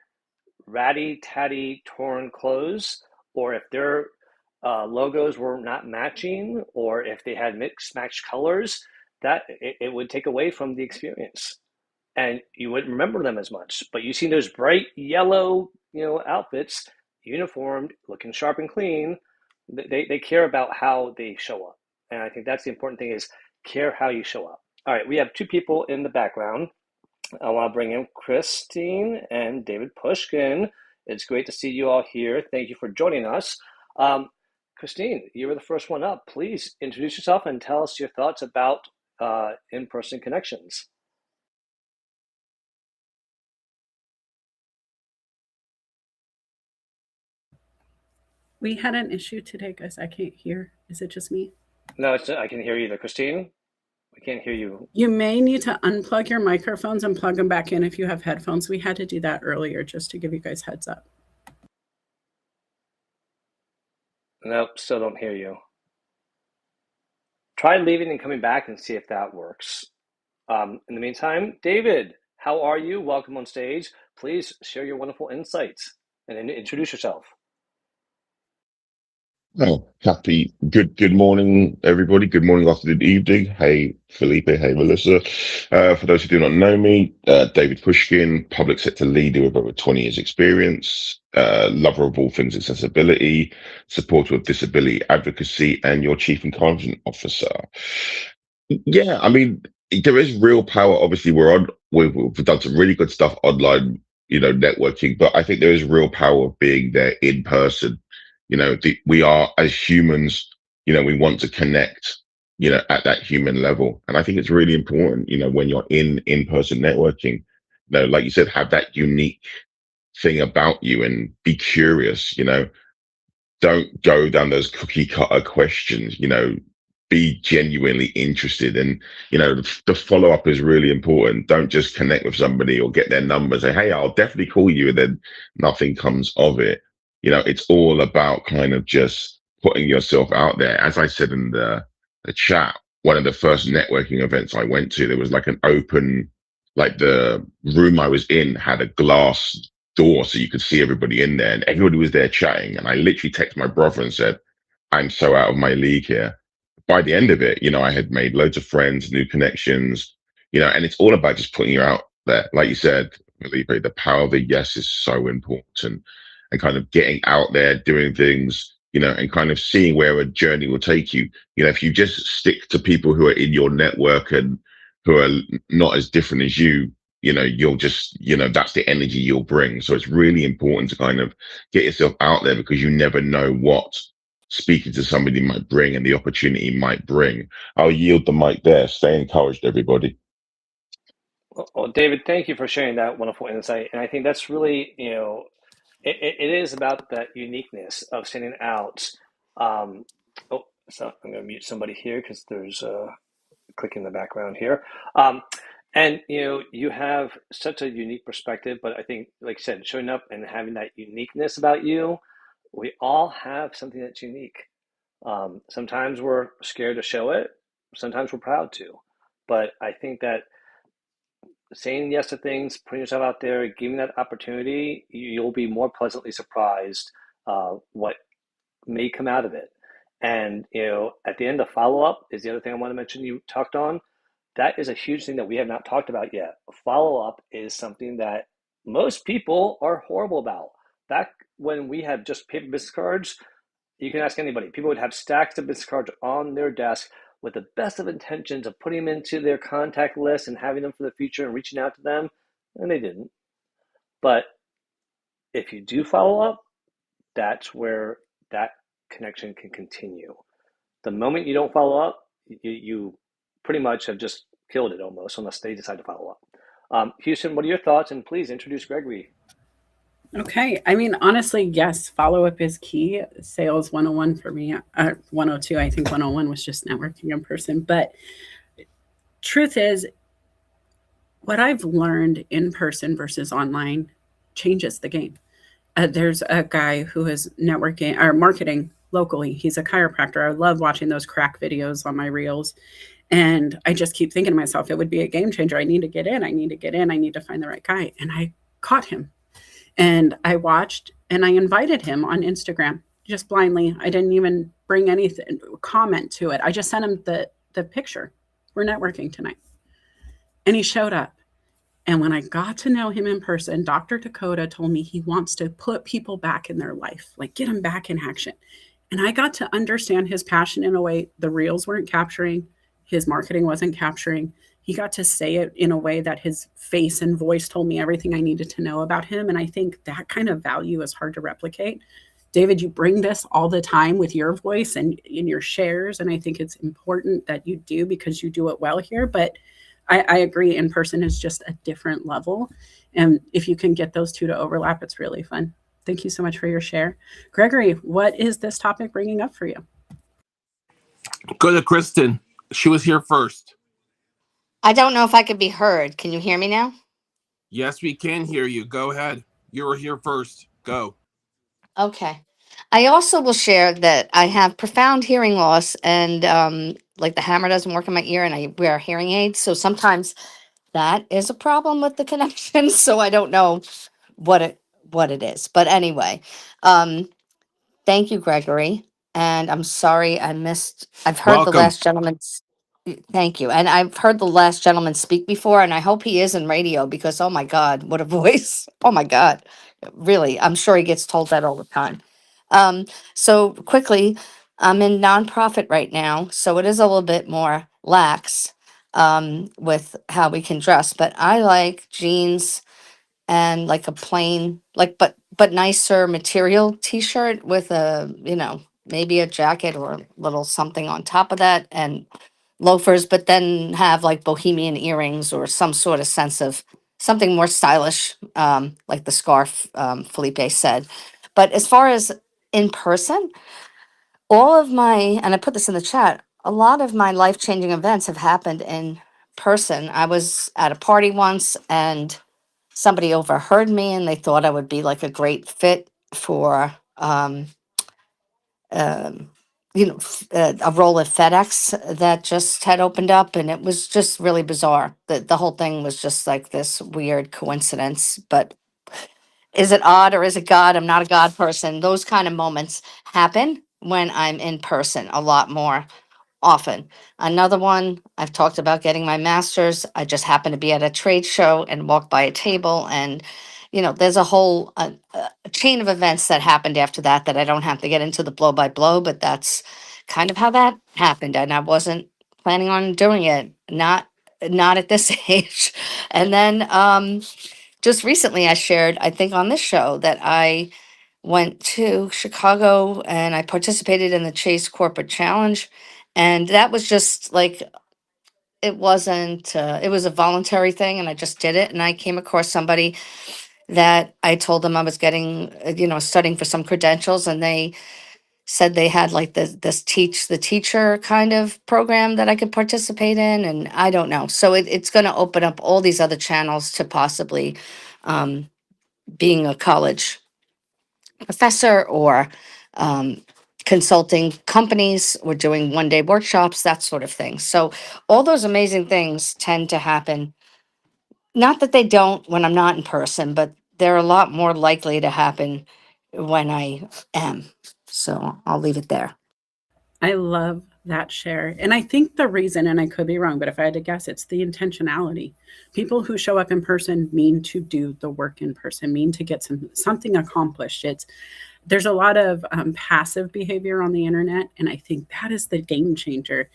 ratty, tatty, torn clothes, or if their logos were not matching, or if they had mixed matched colors, that it would take away from the experience, and you wouldn't remember them as much. But you see those bright yellow, outfits, uniformed, looking sharp and clean. They care about how they show up, and I think that's the important thing: is care how you show up. All right, we have two people in the background. I want to bring in Christine and David Pushkin. It's great to see you all here. Thank you for joining us. Christine, you were the first one up. Please introduce yourself and tell us your thoughts about in-person connections. We had an issue today, guys. I can't hear. Is it just me? No, I can hear you there. Christine, I can't hear you. You may need to unplug your microphones and plug them back in if you have headphones. We had to do that earlier just to give you guys heads up. Nope, still don't hear you. Try leaving and coming back and see if that works. In the meantime, David, how are you? Welcome on stage. Please share your wonderful insights and introduce yourself. Oh, good morning, everybody. Good morning, afternoon, evening. Hey, Felipe. Hey, Melissa. For those who do not know me, David Pushkin, public sector leader with over 20 years experience, lover of all things accessibility, supporter of disability advocacy, and your chief encouragement officer. Yeah, I mean, there is real power. Obviously, we've done some really good stuff online, networking, but I think there is real power of being there in person. We are, as humans, we want to connect, at that human level. And I think it's really important, when you're in-person networking, like you said, have that unique thing about you and be curious, don't go down those cookie cutter questions, be genuinely interested. And, the follow up is really important. Don't just connect with somebody or get their number, say, hey, I'll definitely call you. And then nothing comes of it. It's all about kind of just putting yourself out there. As I said in the chat, one of the first networking events I went to, there was like an open, like the room I was in had a glass door so you could see everybody in there and everybody was there chatting. And I literally texted my brother and said, I'm so out of my league here. By the end of it, I had made loads of friends, new connections, and it's all about just putting you out there. Like you said, Felipe, the power of the yes is so important, and kind of getting out there, doing things, and kind of seeing where a journey will take you. If you just stick to people who are in your network and who are not as different as you, you'll just, that's the energy you'll bring. So it's really important to kind of get yourself out there because you never know what speaking to somebody might bring and the opportunity might bring. I'll yield the mic there. Stay encouraged, everybody. Well, David, thank you for sharing that wonderful insight. And I think that's really, it is about that uniqueness of standing out. So I'm going to mute somebody here because there's a click in the background here. And you have such a unique perspective, but I think, like I said, showing up and having that uniqueness about you, we all have something that's unique. Sometimes we're scared to show it. Sometimes we're proud to. But I think that saying yes to things, putting yourself out there, giving that opportunity, you'll be more pleasantly surprised what may come out of it. And at the end, the follow-up is the other thing I want to mention you talked on. That is a huge thing that we have not talked about yet. Follow-up is something that most people are horrible about. Back when we had just paper business cards, you can ask anybody. People would have stacks of business cards on their desk with the best of intentions of putting them into their contact list and having them for the future and reaching out to them, and they didn't. But if you do follow up, that's where that connection can continue. The moment you don't follow up, you pretty much have just killed it almost, unless they decide to follow up. Houston, what are your thoughts? And please introduce Gregory. Okay. I mean, honestly, yes, follow-up is key. Sales 101 for me, 102. I think 101 was just networking in person. But truth is, what I've learned in person versus online changes the game. There's a guy who is networking or marketing locally. He's a chiropractor. I love watching those crack videos on my reels. And I just keep thinking to myself, it would be a game changer. I need to get in. I need to get in. I need to find the right guy. And I caught him and I watched and I invited him on Instagram just blindly. I didn't even bring anything comment to it. I just sent him the picture. We're networking tonight. And he showed up. And when I got to know him in person, Dr. Dakota told me he wants to put people back in their life, like get them back in action. And I got to understand his passion in a way the reels weren't capturing, his marketing wasn't capturing. He got to say it in a way that his face and voice told me everything I needed to know about him. And I think that kind of value is hard to replicate. David, you bring this all the time with your voice and in your shares. And I think it's important that you do because you do it well here. But I agree, in person is just a different level. And if you can get those two to overlap, it's really fun. Thank you so much for your share. Gregory, what is this topic bringing up for you? Go to Kristen. She was here first. I don't know if I could be heard. Can you hear me now? Yes, we can hear you. Go ahead. You were here first. Go. Okay. I also will share that I have profound hearing loss and like the hammer doesn't work in my ear and I wear hearing aids. So sometimes that is a problem with the connection. So I don't know what it is. But anyway, um, thank you, Gregory. And I'm sorry I missed. I've heard the Welcome. last gentleman's. Thank you. And I've heard the last gentleman speak before, and I hope he is in radio because, oh my God, what a voice. Oh my God. Really, I'm sure he gets told that all the time. So quickly, I'm in nonprofit right now, so it is a little bit more lax with how we can dress, but I like jeans and like a plain but nicer material t-shirt with a maybe a jacket or a little something on top of that and loafers, but then have like bohemian earrings or some sort of sense of something more stylish, like the scarf Felipe said. But as far as in person, all of my, and I put this in the chat, a lot of my life-changing events have happened in person. I was at a party once and somebody overheard me and they thought I would be like a great fit for um, a role at FedEx that just had opened up, and it was just really bizarre. The whole thing was just like this weird coincidence. But is it odd or is it God? I'm not a God person. Those kind of moments happen when I'm in person a lot more often. Another one, I've talked about getting my master's. I just happened to be at a trade show and walked by a table and there's a whole chain of events that happened after that that I don't have to get into the blow by blow, but that's kind of how that happened and I wasn't planning on doing it. Not at this age. And then just recently I shared, I think on this show, that I went to Chicago and I participated in the Chase Corporate Challenge. And that was just like, it wasn't, it was a voluntary thing and I just did it. And I came across somebody that I told them I was getting, studying for some credentials. And they said they had like this teach the teacher kind of program that I could participate in. And I don't know. So it's going to open up all these other channels to possibly being a college professor or um, consulting companies or doing one-day workshops, that sort of thing. So all those amazing things tend to happen. Not that they don't when I'm not in person, but they're a lot more likely to happen when I am. So I'll leave it there. I love that share. And I think the reason, and I could be wrong, but if I had to guess, it's the intentionality. People who show up in person mean to do the work in person, mean to get something accomplished. There's a lot of passive behavior on the internet, and I think that is the game changer.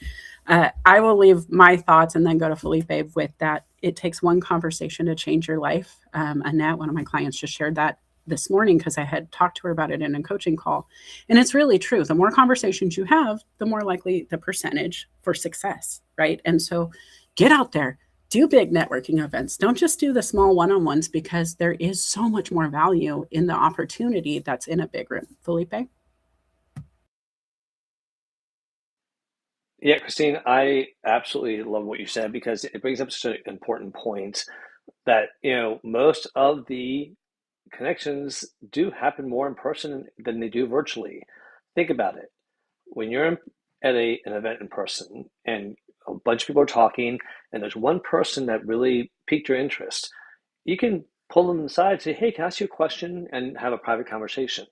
I will leave my thoughts and then go to Felipe with that. It takes one conversation to change your life. Annette, one of my clients, just shared that this morning because I had talked to her about it in a coaching call. And it's really true. The more conversations you have, the more likely the percentage for success, right? And so get out there, do big networking events. Don't just do the small one-on-ones because there is so much more value in the opportunity that's in a big room. Felipe? Yeah, Christine, I absolutely love what you said because it brings up such an important point that, most of the connections do happen more in person than they do virtually. Think about it. When you're at an event in person and a bunch of people are talking, and there's one person that really piqued your interest, you can pull them aside and say, hey, can I ask you a question, and have a private conversation.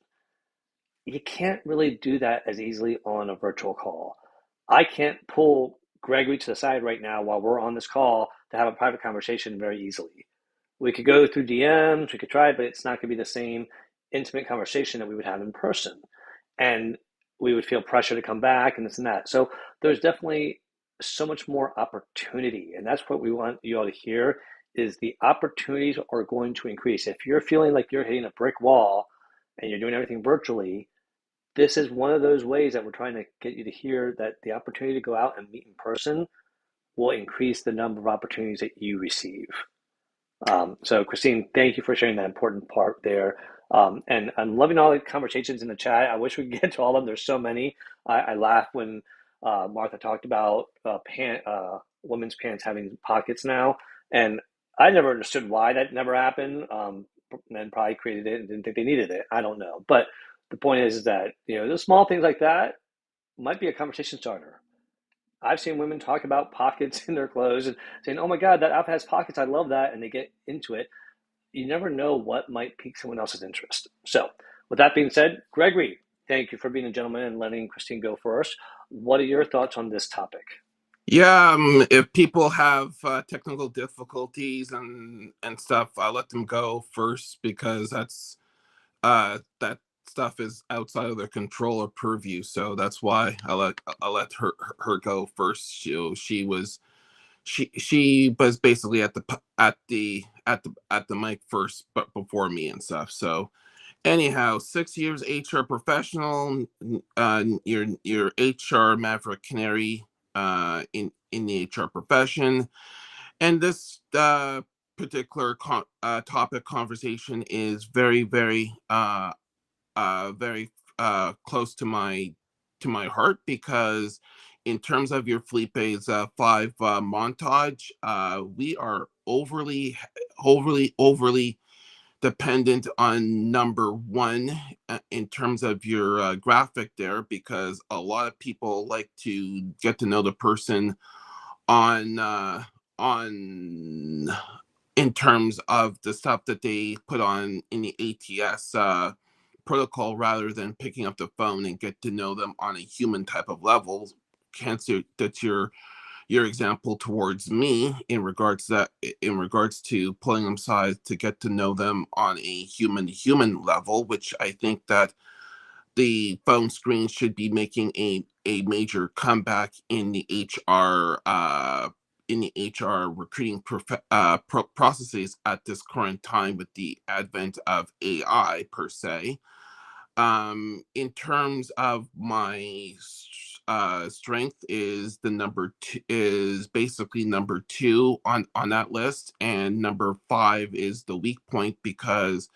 You can't really do that as easily on a virtual call. I can't pull Gregory to the side right now while we're on this call to have a private conversation very easily. We could go through DMs, we could try, but it's not going to be the same intimate conversation that we would have in person. And we would feel pressure to come back and this and that. So there's definitely so much more opportunity. And that's what we want you all to hear is the opportunities are going to increase. If you're feeling like you're hitting a brick wall and you're doing everything virtually, this is one of those ways that we're trying to get you to hear that the opportunity to go out and meet in person will increase the number of opportunities that you receive. So Christine, thank you for sharing that important part there. And I'm loving all the conversations in the chat. I wish we could get to all of them. There's so many. I laughed when Martha talked about women's pants having pockets now. And I never understood why that never happened. Men probably created it and didn't think they needed it. I don't know. But the point is that, the small things like that might be a conversation starter. I've seen women talk about pockets in their clothes and saying, oh my God, that outfit has pockets. I love that. And they get into it. You never know what might pique someone else's interest. So with that being said, Gregory, thank you for being a gentleman and letting Christine go first. What are your thoughts on this topic? Yeah, if people have technical difficulties and stuff, I'll let them go first because that stuff is outside of their control or purview. So that's why I'll let her go first. She was basically at the mic first, but before me and stuff. So anyhow, 6 years HR professional, your HR maverick canary in the HR profession, and this particular topic conversation is very very close to my heart because in terms of your Felipe's 5 montage, we are overly dependent on number 1 in terms of your graphic there, because a lot of people like to get to know the person on in terms of the stuff that they put on in the ATS protocol rather than picking up the phone and get to know them on a human type of level. Cancer, that's your example towards me in regards to pulling them aside to get to know them on a human to human level, which I think that the phone screen should be making a major comeback in the HR recruiting processes at this current time with the advent of AI per se. In terms of my strength is the number 2 is basically number 2 on that list, and number 5 is the weak point because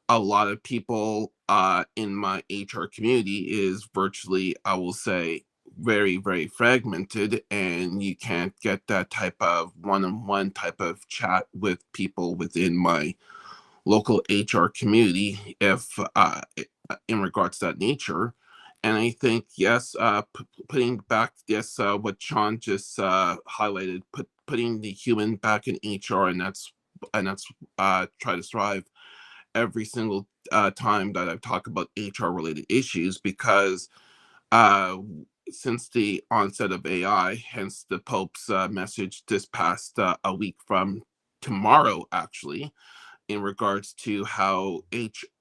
a lot of people in my HR community is virtually, I will say, very, very fragmented, and you can't get that type of one-on-one type of chat with people within my local HR community if in regards to that nature. And I think, yes, putting back what Sean just highlighted, putting the human back in HR, and that's try to strive every single time that I've talked about HR related issues, because since the onset of AI, hence the Pope's message this past a week from tomorrow, actually, in regards to how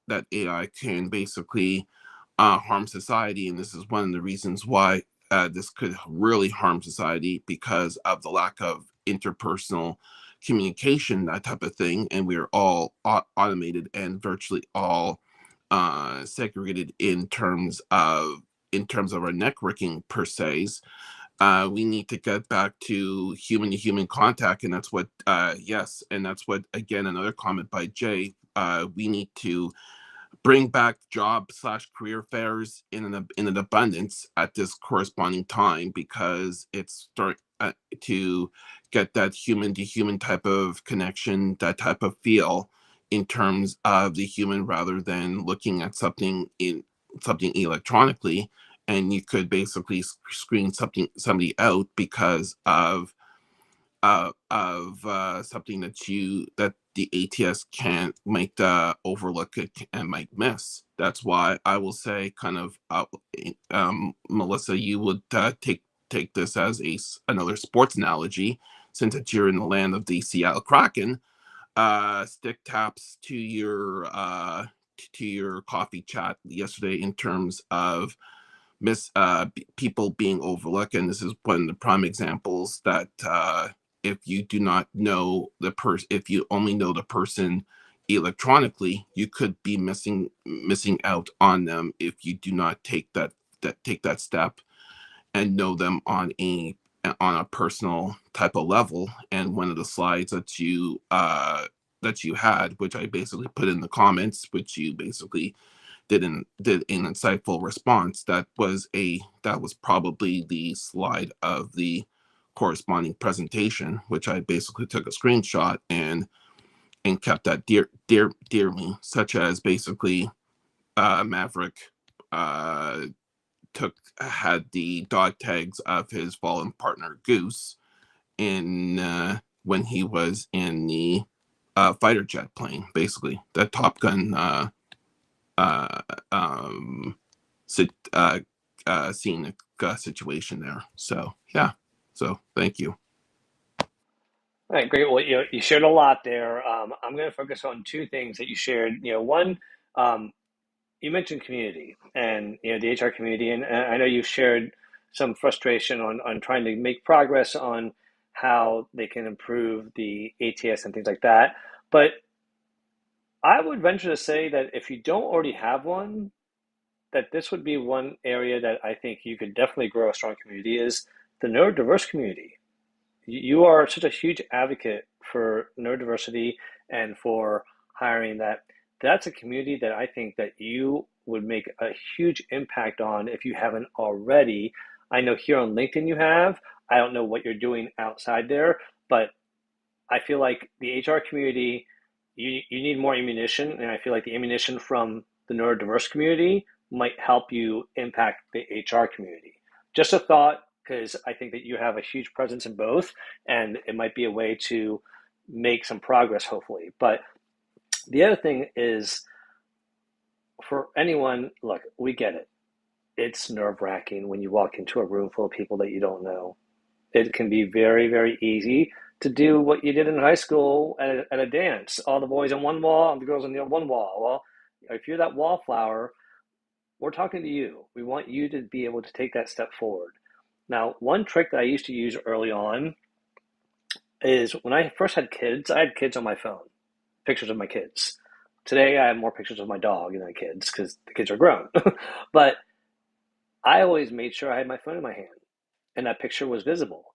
that AI can basically harm society, and this is one of the reasons why this could really harm society because of the lack of interpersonal communication, that type of thing, and we are all automated and virtually all segregated in terms of our networking per se. We need to get back to human contact, and that's what and that's what, again, another comment by Jay, we need to bring back job/career fairs in an abundance at this corresponding time, because it's start to get that human to human type of connection, that type of feel in terms of the human, rather than looking at something electronically and you could basically screen somebody out because of something that the ATS might overlook and might miss. That's why I will say, kind of, Melissa, you would take this as another sports analogy, since you're in the land of the Seattle Kraken. Stick taps to your coffee chat yesterday in terms of people being overlooked, and this is one of the prime examples that if you do not know the person, if you only know the person electronically, you could be missing out on them if you do not take that step and know them on a personal type of level. And one of the slides that you had, which I basically put in the comments, which you basically did an insightful response, that was probably the slide of the corresponding presentation, which I basically took a screenshot and kept that dear me, such as basically Maverick had the dog tags of his fallen partner Goose in when he was in the fighter jet plane, basically the Top Gun scenic situation there. So yeah, so thank you. All right, great. Well, you shared a lot there. I'm going to focus on two things that you shared. One, you mentioned community and the HR community, and I know you shared some frustration on trying to make progress on how they can improve the ATS and things like that. But I would venture to say that if you don't already have one, that this would be one area that I think you could definitely grow a strong community, is the neurodiverse community. You are such a huge advocate for neurodiversity and for hiring that. That's a community that I think that you would make a huge impact on if you haven't already. I know here on LinkedIn you have. I don't know what you're doing outside there, but I feel like the HR community, you need more ammunition, and I feel like the ammunition from the neurodiverse community might help you impact the HR community. Just a thought, because I think that you have a huge presence in both, and it might be a way to make some progress, hopefully. But the other thing is, for anyone, look, we get it. It's nerve-wracking when you walk into a room full of people that you don't know. It can be very, very easy to do what you did in high school at a dance. All the boys on one wall and the girls on the one wall. Well, if you're that wallflower, we're talking to you. We want you to be able to take that step forward. Now, one trick that I used to use early on is when I first had kids, I had kids on my phone, pictures of my kids. Today, I have more pictures of my dog than my kids because the kids are grown. But I always made sure I had my phone in my hand and that picture was visible.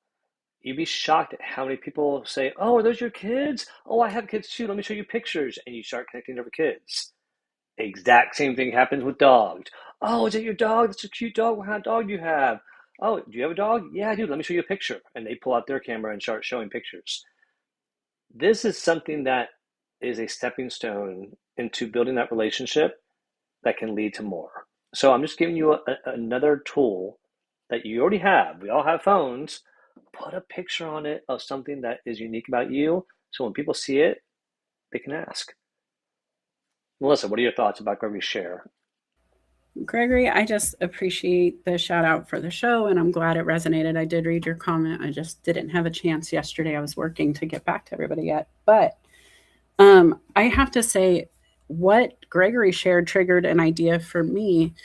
You'd be shocked at how many people say, "Oh, are those your kids? Oh, I have kids too. Let me show you pictures." And you start connecting over kids. Exact same thing happens with dogs. "Oh, is that your dog? That's a cute dog. What kind of dog do you have? Oh, do you have a dog? Yeah, I do. Let me show you a picture." And they pull out their camera and start showing pictures. This is something that is a stepping stone into building that relationship that can lead to more. So I'm just giving you another tool that you already have. We all have phones. Put a picture on it of something that is unique about you, so when people see it, they can ask. Melissa, what are your thoughts about Gregory's share? Gregory, I just appreciate the shout out for the show, and I'm glad it resonated. I did read your comment. I just didn't have a chance yesterday. I was working to get back to everybody yet. But I have to say, what Gregory shared triggered an idea for me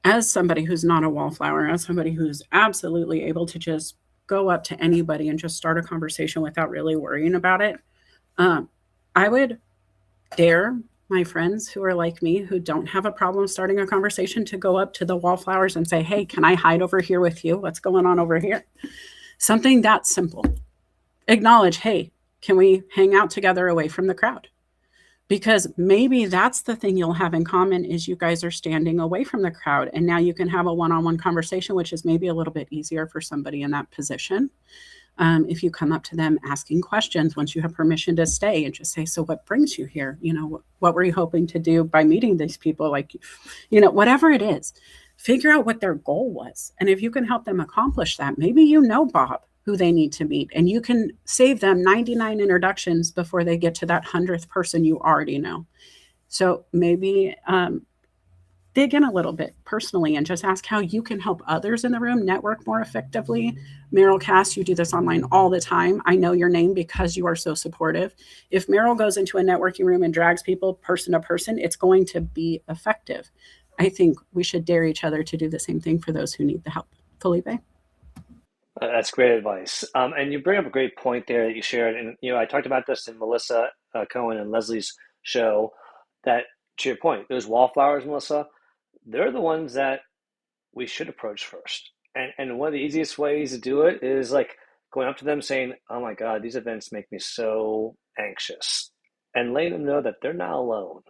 as somebody who's not a wallflower, as somebody who's absolutely able to just go up to anybody and just start a conversation without really worrying about it. I would dare my friends who are like me, who don't have a problem starting a conversation, to go up to the wallflowers and say, "Hey, can I hide over here with you? What's going on over here?" Something that simple. Acknowledge, "Hey, can we hang out together away from the crowd?" Because maybe that's the thing you'll have in common, is you guys are standing away from the crowd, and now you can have a one-on-one conversation, which is maybe a little bit easier for somebody in that position. If you come up to them asking questions once you have permission to stay, and just say, "So what brings you here? What were you hoping to do by meeting these people?" Like, whatever it is, figure out what their goal was. And if you can help them accomplish that, maybe you know Bob, who they need to meet, and you can save them 99 introductions before they get to that 100th person you already know. So maybe dig in a little bit personally and just ask how you can help others in the room network more effectively. Meryl Cass, you do this online all the time. I know your name because you are so supportive. If Meryl goes into a networking room and drags people person to person, it's going to be effective. I think we should dare each other to do the same thing for those who need the help. Felipe? That's great advice. And you bring up a great point there that you shared. And, I talked about this in Melissa Cohen and Leslie's show, that to your point, those wallflowers, Melissa, they're the ones that we should approach first. And one of the easiest ways to do it is like going up to them saying, oh my God, these events make me so anxious, and letting them know that they're not alone.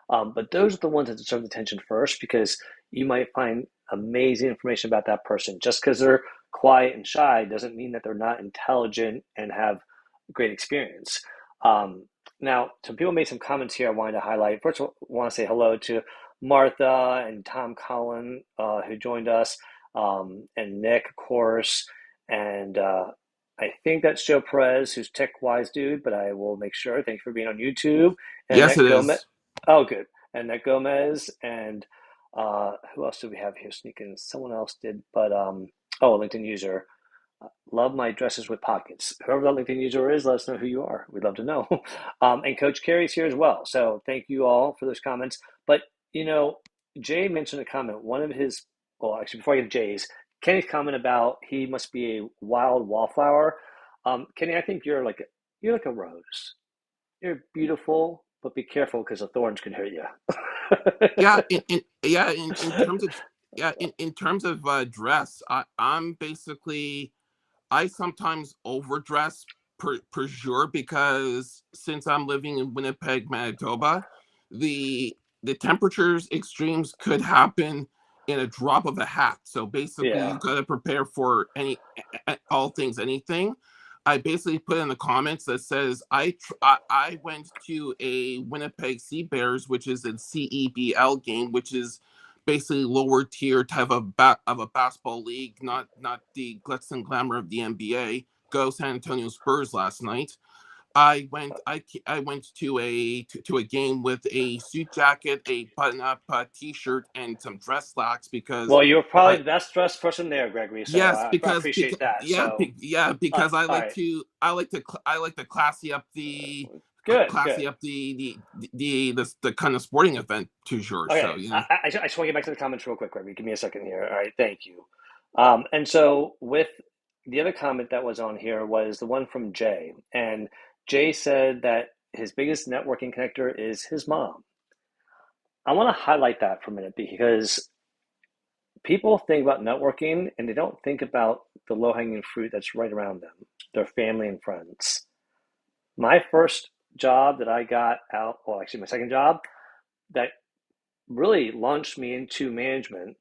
But those are the ones that deserve attention first, because you might find amazing information about that person. Just because they're quiet and shy doesn't mean that they're not intelligent and have a great experience. Now, some people made some comments here I wanted to highlight. First of all, I want to say hello to Martha and Tom Collin, who joined us, and Nick, of course, and I think that's Joe Perez, who's Tech Wise Dude, but I will make sure. Thanks for being on YouTube. And Yes, Annette it Gomez. is. Oh, good. Annette Gomez, and who else do we have here sneaking? Someone else did, but LinkedIn user. Love my dresses with pockets. Whoever that LinkedIn user is, let us know who you are. We'd love to know. And Coach Carey's here as well. So thank you all for those comments. But, Jay mentioned a comment. One of his, well, actually, before I get to Jay's, Kenny's comment about he must be a wild wallflower. Kenny, I think you're like a rose. You're beautiful, but be careful because the thorns can hurt you. Yeah, in terms of dress, I'm basically, I sometimes overdress per jour, because since I'm living in Winnipeg, Manitoba, the temperatures extremes could happen in a drop of a hat. So basically, Yeah. you got to prepare for all things, anything. I basically put in the comments that says I went to a Winnipeg Sea Bears, which is a CEBL game, which is basically lower tier type of a basketball league, not the glitz and glamour of the NBA. Go San Antonio Spurs last night. I went to a game with a suit jacket, a button-up t-shirt, and some dress slacks, because Well, you're probably the best dressed person there, Gregory. So yes, I appreciate that. So, because I all like right, to classy up the good. the kind of sporting event toujours. Okay, So I just want to get back to the comments real quick, Gregory. Give me a second here. All right, thank you. And so with the other comment that was on here was the one from Jay, and Jay said that his biggest networking connector is his mom. I want to highlight that for a minute, because people think about networking and they don't think about the low-hanging fruit that's right around them, their family and friends. My first job that I got out, well, actually my second job that really launched me into management,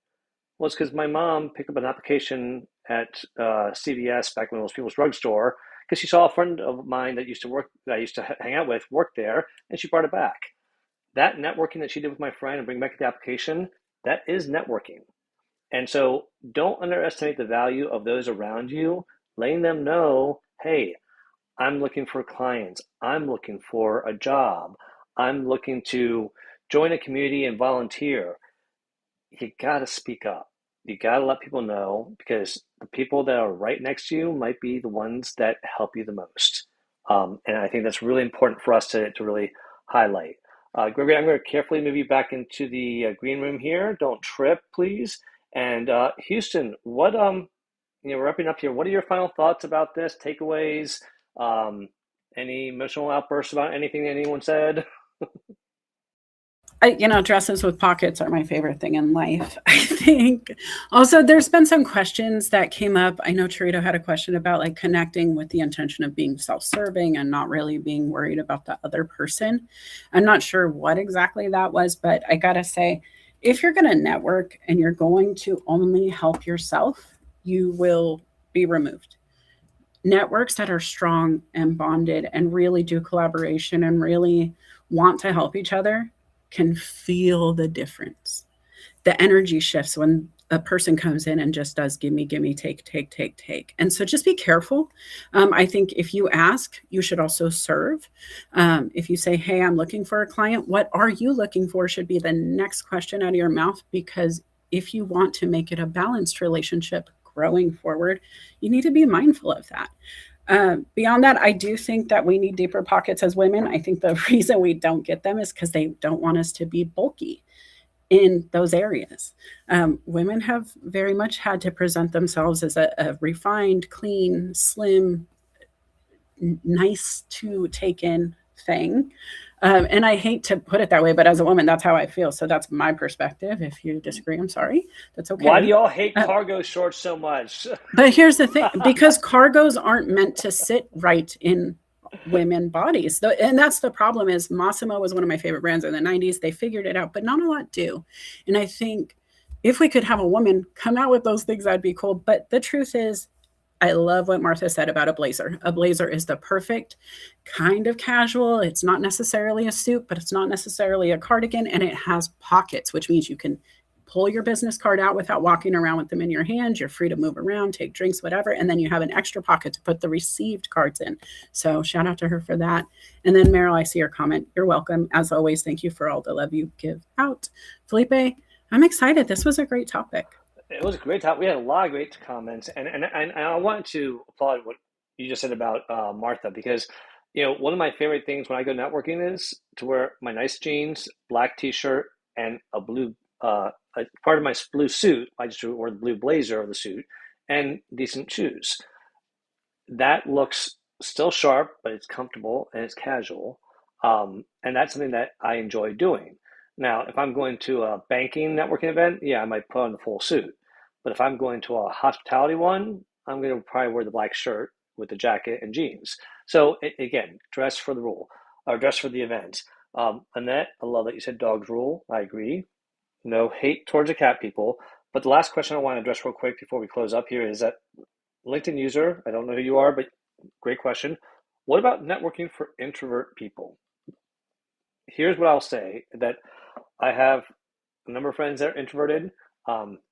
was because my mom picked up an application at CVS, back when it was People's Drugstore, because she saw a friend of mine that used to work, that I used to hang out with, work there, and she brought it back. That networking that she did with my friend and bring back the application, that is networking. And so don't underestimate the value of those around you, letting them know, hey, I'm looking for clients. I'm looking for a job. I'm looking to join a community and volunteer. You got to speak up. You got to let people know, because the people that are right next to you might be the ones that help you the most. And I think that's really important for us to really highlight. Gregory, I'm going to carefully move you back into the green room here. Don't trip, please. And Houston, what wrapping up here, what are your final thoughts about this? Takeaways? Any emotional outbursts about anything that anyone said? Dresses with pockets are my favorite thing in life. I think also there's been some questions that came up. I know Charito had a question about like connecting with the intention of being self-serving and not really being worried about the other person. I'm not sure what exactly that was, but I gotta say, if you're going to network and you're going to only help yourself, you will be removed. Networks that are strong and bonded and really do collaboration and really want to help each other can feel the difference. The energy shifts when a person comes in and just does gimme, gimme, take. And so just be careful. I think if you ask, you should also serve. If you say, hey, I'm looking for a client, what are you looking for should be the next question out of your mouth, because if you want to make it a balanced relationship growing forward, you need to be mindful of that. Beyond that, I do think that we need deeper pockets as women. I think the reason we don't get them is because they don't want us to be bulky in those areas. Women have very much had to present themselves as a refined, clean, slim, nice to take in thing. And I hate to put it that way, but as a woman, that's how I feel. So that's my perspective. If you disagree, I'm sorry. That's okay. Why do y'all hate cargo shorts so much? But here's the thing, because cargos aren't meant to sit right in women bodies. And that's the problem. Is Massimo was one of my favorite brands in the 90s. They figured it out, but not a lot do. And I think if we could have a woman come out with those things, that'd be cool. But the truth is, I love what Martha said about a blazer. A blazer is the perfect kind of casual. It's not necessarily a suit, but it's not necessarily a cardigan. And it has pockets, which means you can pull your business card out without walking around with them in your hand. You're free to move around, take drinks, whatever. And then you have an extra pocket to put the received cards in. So shout out to her for that. And then Meryl, I see your comment. You're welcome. As always, thank you for all the love you give out. Felipe, I'm excited. This was a great topic. It was a great topic. We had a lot of great comments. And I wanted to applaud what you just said about Martha, because one of my favorite things when I go networking is to wear my nice jeans, black t-shirt, and a blue part of my blue suit. I just wore the blue blazer of the suit and decent shoes. That looks still sharp, but it's comfortable and it's casual. And that's something that I enjoy doing. Now, if I'm going to a banking networking event, yeah, I might put on the full suit. But if I'm going to a hospitality one, I'm going to probably wear the black shirt with the jacket and jeans. So again, dress for the rule, or dress for the event. Annette, I love that you said dogs rule. I agree. No hate towards the cat people. But the last question I want to address real quick before we close up here is that LinkedIn user, I don't know who you are, but great question. What about networking for introvert people? Here's what I'll say, that I have a number of friends that are introverted.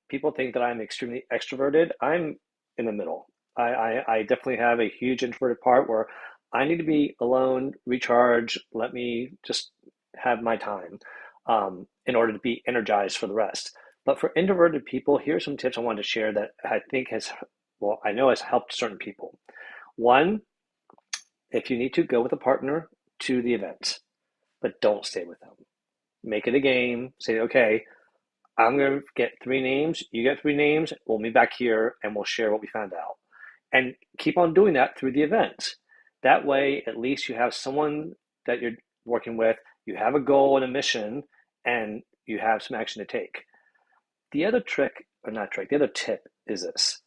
People think that I'm extremely extroverted. I'm in the middle. I definitely have a huge introverted part where I need to be alone, recharge, let me just have my time in order to be energized for the rest. But for introverted people, here's some tips I wanted to share that I think I know has helped certain people. One, if you need to, go with a partner to the event, but don't stay with them. Make it a game. Say, okay, I'm going to get 3 names. You get 3 names. We'll meet back here and we'll share what we found out. And keep on doing that through the event. That way, at least you have someone that you're working with. You have a goal and a mission, and you have some action to take. The other the other tip is this.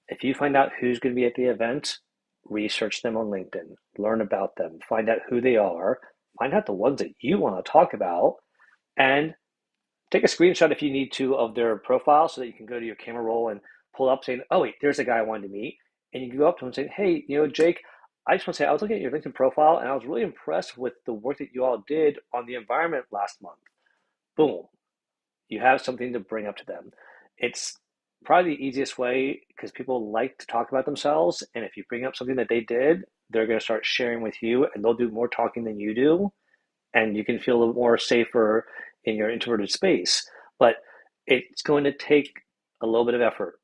If you find out who's going to be at the event, research them on LinkedIn. Learn about them. Find out who they are. Find out the ones that you want to talk about, and take a screenshot if you need to of their profile so that you can go to your camera roll and pull up saying, oh wait, there's a guy I wanted to meet. And you can go up to him and say, hey, Jake, I just want to say I was looking at your LinkedIn profile and I was really impressed with the work that you all did on the environment last month. Boom. You have something to bring up to them. It's probably the easiest way because people like to talk about themselves. And if you bring up something that they did, they're going to start sharing with you and they'll do more talking than you do. And you can feel a little more safer in your introverted space. But it's going to take a little bit of effort.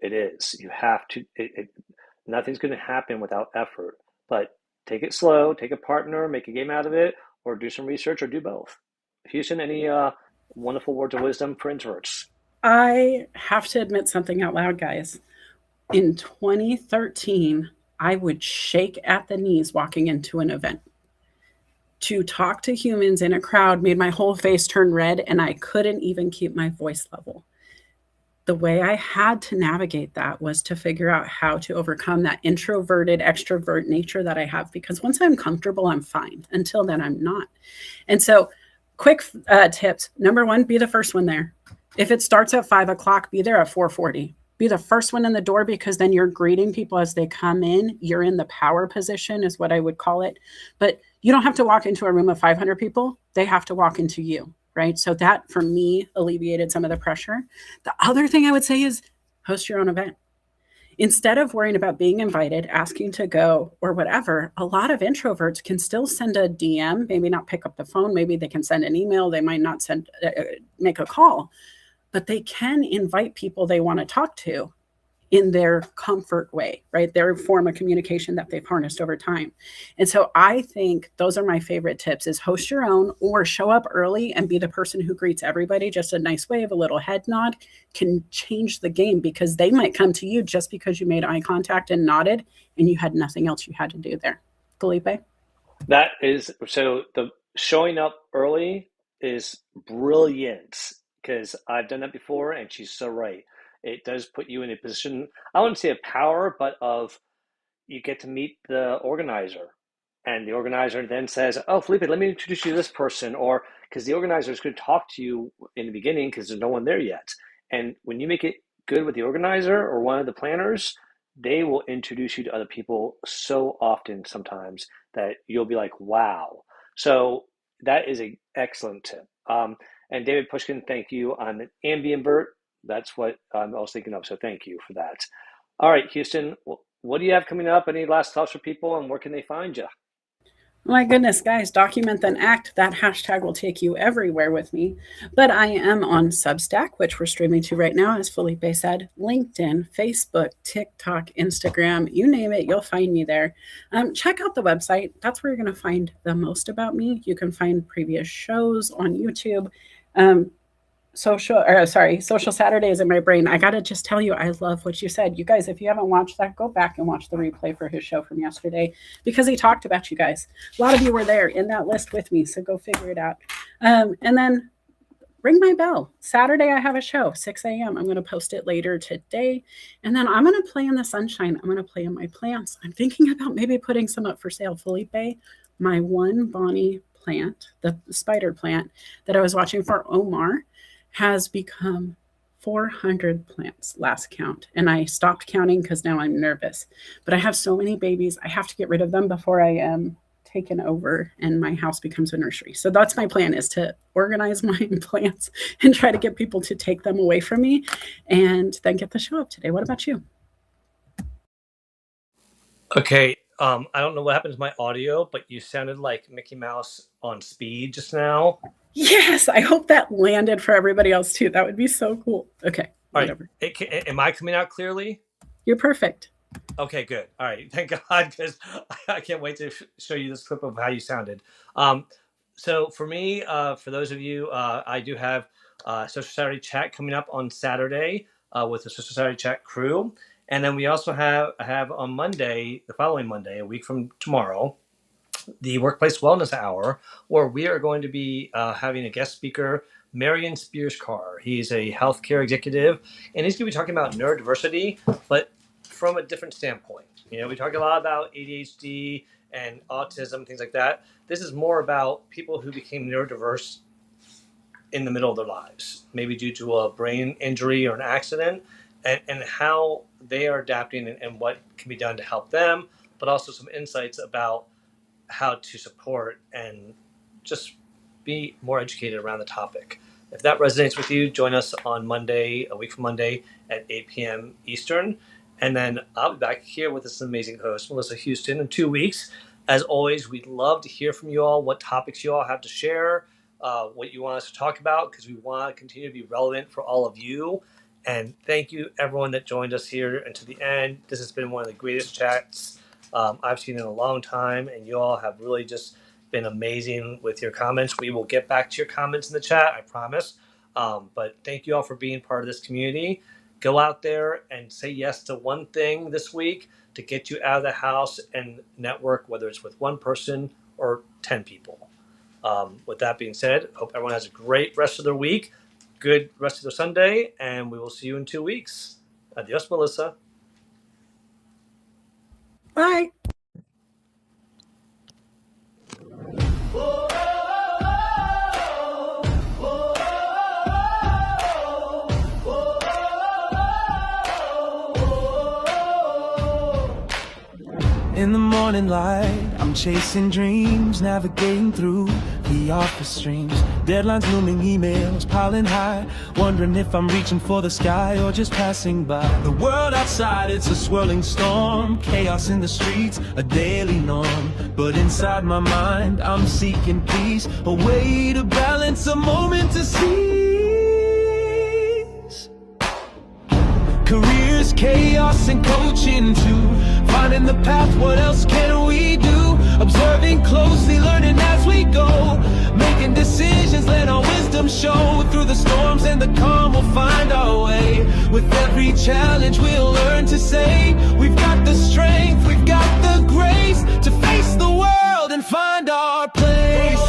It is. You have to, nothing's going to happen without effort. But take it slow, take a partner, make a game out of it, or do some research, or do both. Houston, any wonderful words of wisdom for introverts? I have to admit something out loud, guys. In 2013, I would shake at the knees walking into an event. To talk to humans in a crowd made my whole face turn red, and I couldn't even keep my voice level. The way I had to navigate that was to figure out how to overcome that introverted extrovert nature that I have, because once I'm comfortable, I'm fine. Until then, I'm not. And so quick tips. Number 1, be the first one there. If it starts at 5 o'clock, be there at 4:40. Be the first one in the door, because then you're greeting people as they come in. You're in the power position is what I would call it. But you don't have to walk into a room of 500 people. They have to walk into you. right? So that for me alleviated some of the pressure. The other thing I would say is host your own event. Instead of worrying about being invited, asking to go, or whatever, a lot of introverts can still send a DM, maybe not pick up the phone, maybe they can send an email, they might not make a call, but they can invite people they want to talk to in their comfort way, right? Their form of communication that they've harnessed over time. And so I think those are my favorite tips: is host your own, or show up early and be the person who greets everybody. Just a nice wave, a little head nod can change the game, because they might come to you just because you made eye contact and nodded and you had nothing else you had to do there. Felipe? That is, so the showing up early is brilliant, because I've done that before, and she's so right. It does put you in a position, I wouldn't say of power, but of, you get to meet the organizer. And the organizer then says, oh, Felipe, let me introduce you to this person. Or because the organizer is going to talk to you in the beginning because there's no one there yet. And when you make it good with the organizer or one of the planners, they will introduce you to other people so often sometimes that you'll be like, wow. So that is an excellent tip. And David Pushkin, thank you on the Ambivert. That's what I was thinking of. So thank you for that. All right, Houston, what do you have coming up? Any last thoughts for people, and where can they find you? My goodness, guys, document then act. That hashtag will take you everywhere with me. But I am on Substack, which we're streaming to right now, as Felipe said, LinkedIn, Facebook, TikTok, Instagram, you name it, you'll find me there. Check out the website. That's where you're going to find the most about me. You can find previous shows on YouTube. Social Saturdays in my brain. I gotta just tell you, I love what you said. You guys, if you haven't watched that, go back and watch the replay for his show from yesterday, because he talked about you guys. A lot of you were there in that list with me, so go figure it out. And then ring my bell. Saturday I have a show, 6 a.m. I'm going to post it later today. And then I'm going to play in the sunshine. I'm going to play in my plants. I'm thinking about maybe putting some up for sale. Felipe, my one Bonnie plant, the spider plant that I was watching for Omar, has become 400 plants last count. And I stopped counting because now I'm nervous. But I have so many babies, I have to get rid of them before I am taken over and my house becomes a nursery. So that's my plan, is to organize my plants and try to get people to take them away from me and then get the show up today. What about you? Okay. I don't know what happened to my audio, but you sounded like Mickey Mouse on speed just now. Yes, I hope that landed for everybody else too. That would be so cool. Okay, whatever. All right. Am I coming out clearly? You're perfect. Okay, good. All right, thank God, because I can't wait to show you this clip of how you sounded. So for me, for those of you, I do have Social Saturday Chat coming up on Saturday with the Social Saturday Chat crew. And then we also have on Monday, the following Monday, a week from tomorrow, the Workplace Wellness Hour, where we are going to be having a guest speaker, Marion Spears-Carr. He's a healthcare executive, and he's going to be talking about neurodiversity, but from a different standpoint. You know, we talk a lot about ADHD and autism, things like that. This is more about people who became neurodiverse in the middle of their lives, maybe due to a brain injury or an accident, and how they are adapting and what can be done to help them, but also some insights about how to support and just be more educated around the topic. If that resonates with you, join us on Monday, a week from Monday at 8 p.m. Eastern. And then I'll be back here with this amazing host, Melissa Houston, in 2 weeks. As always, we'd love to hear from you all, what topics you all have to share, what you want us to talk about, because we want to continue to be relevant for all of you. And thank you, everyone that joined us here and to the end. This has been one of the greatest chats I've seen in a long time, and you all have really just been amazing with your comments. We will get back to your comments in the chat, I promise. But thank you all for being part of this community. Go out there and say yes to one thing this week to get you out of the house and network, whether it's with one person or 10 people. With that being said, hope everyone has a great rest of their week, good rest of their Sunday, and we will see you in 2 weeks. Adios, Melissa. Bye. In the morning light, I'm chasing dreams, navigating through the office streams. Deadlines looming, emails piling high, wondering if I'm reaching for the sky or just passing by. The world outside, it's a swirling storm, chaos in the streets, a daily norm. But inside my mind, I'm seeking peace, a way to balance, a moment to seize. Careers, chaos, and coaching too, finding the path, what else can we do? Observing closely, learning as we go, making decisions, let our wisdom show. Through the storms and the calm, we'll find our way. With every challenge, we'll learn to say, we've got the strength, we've got the grace to face the world and find our place.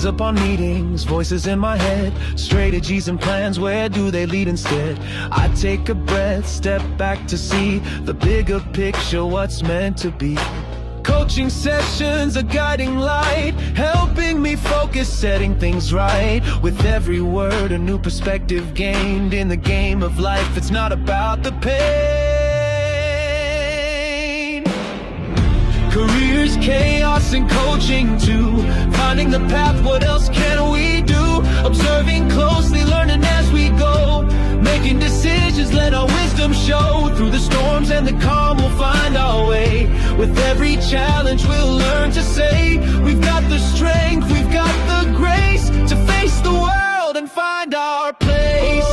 Upon meetings, voices in my head, strategies and plans, where do they lead instead? I take a breath, step back to see the bigger picture, what's meant to be. Coaching sessions, a guiding light, helping me focus, setting things right. With every word, a new perspective gained. In the game of life, it's not about the pain. Careers, chaos, and coaching too, finding the path, what else can we do? Observing closely, learning as we go, making decisions, let our wisdom show. Through the storms and the calm, we'll find our way. With every challenge, we'll learn to say, we've got the strength, we've got the grace to face the world and find our place.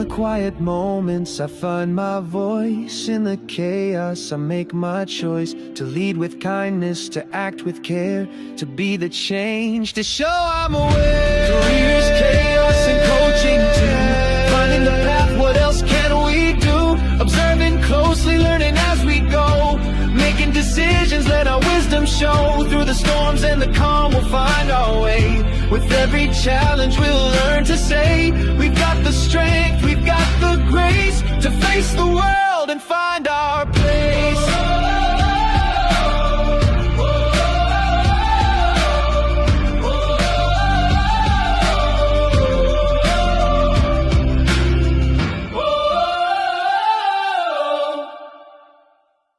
Quiet moments, I find my voice. In the chaos, I make my choice to lead with kindness, to act with care, to be the change, to show I'm aware. Careers, chaos, and coaching too, finding the path, what else can we do? Observing closely, learning as we go, making decisions, let our wisdom show. Through the storms and the calm, we'll find our way. With every challenge, we'll learn to say, we've got the strength, we've got the grace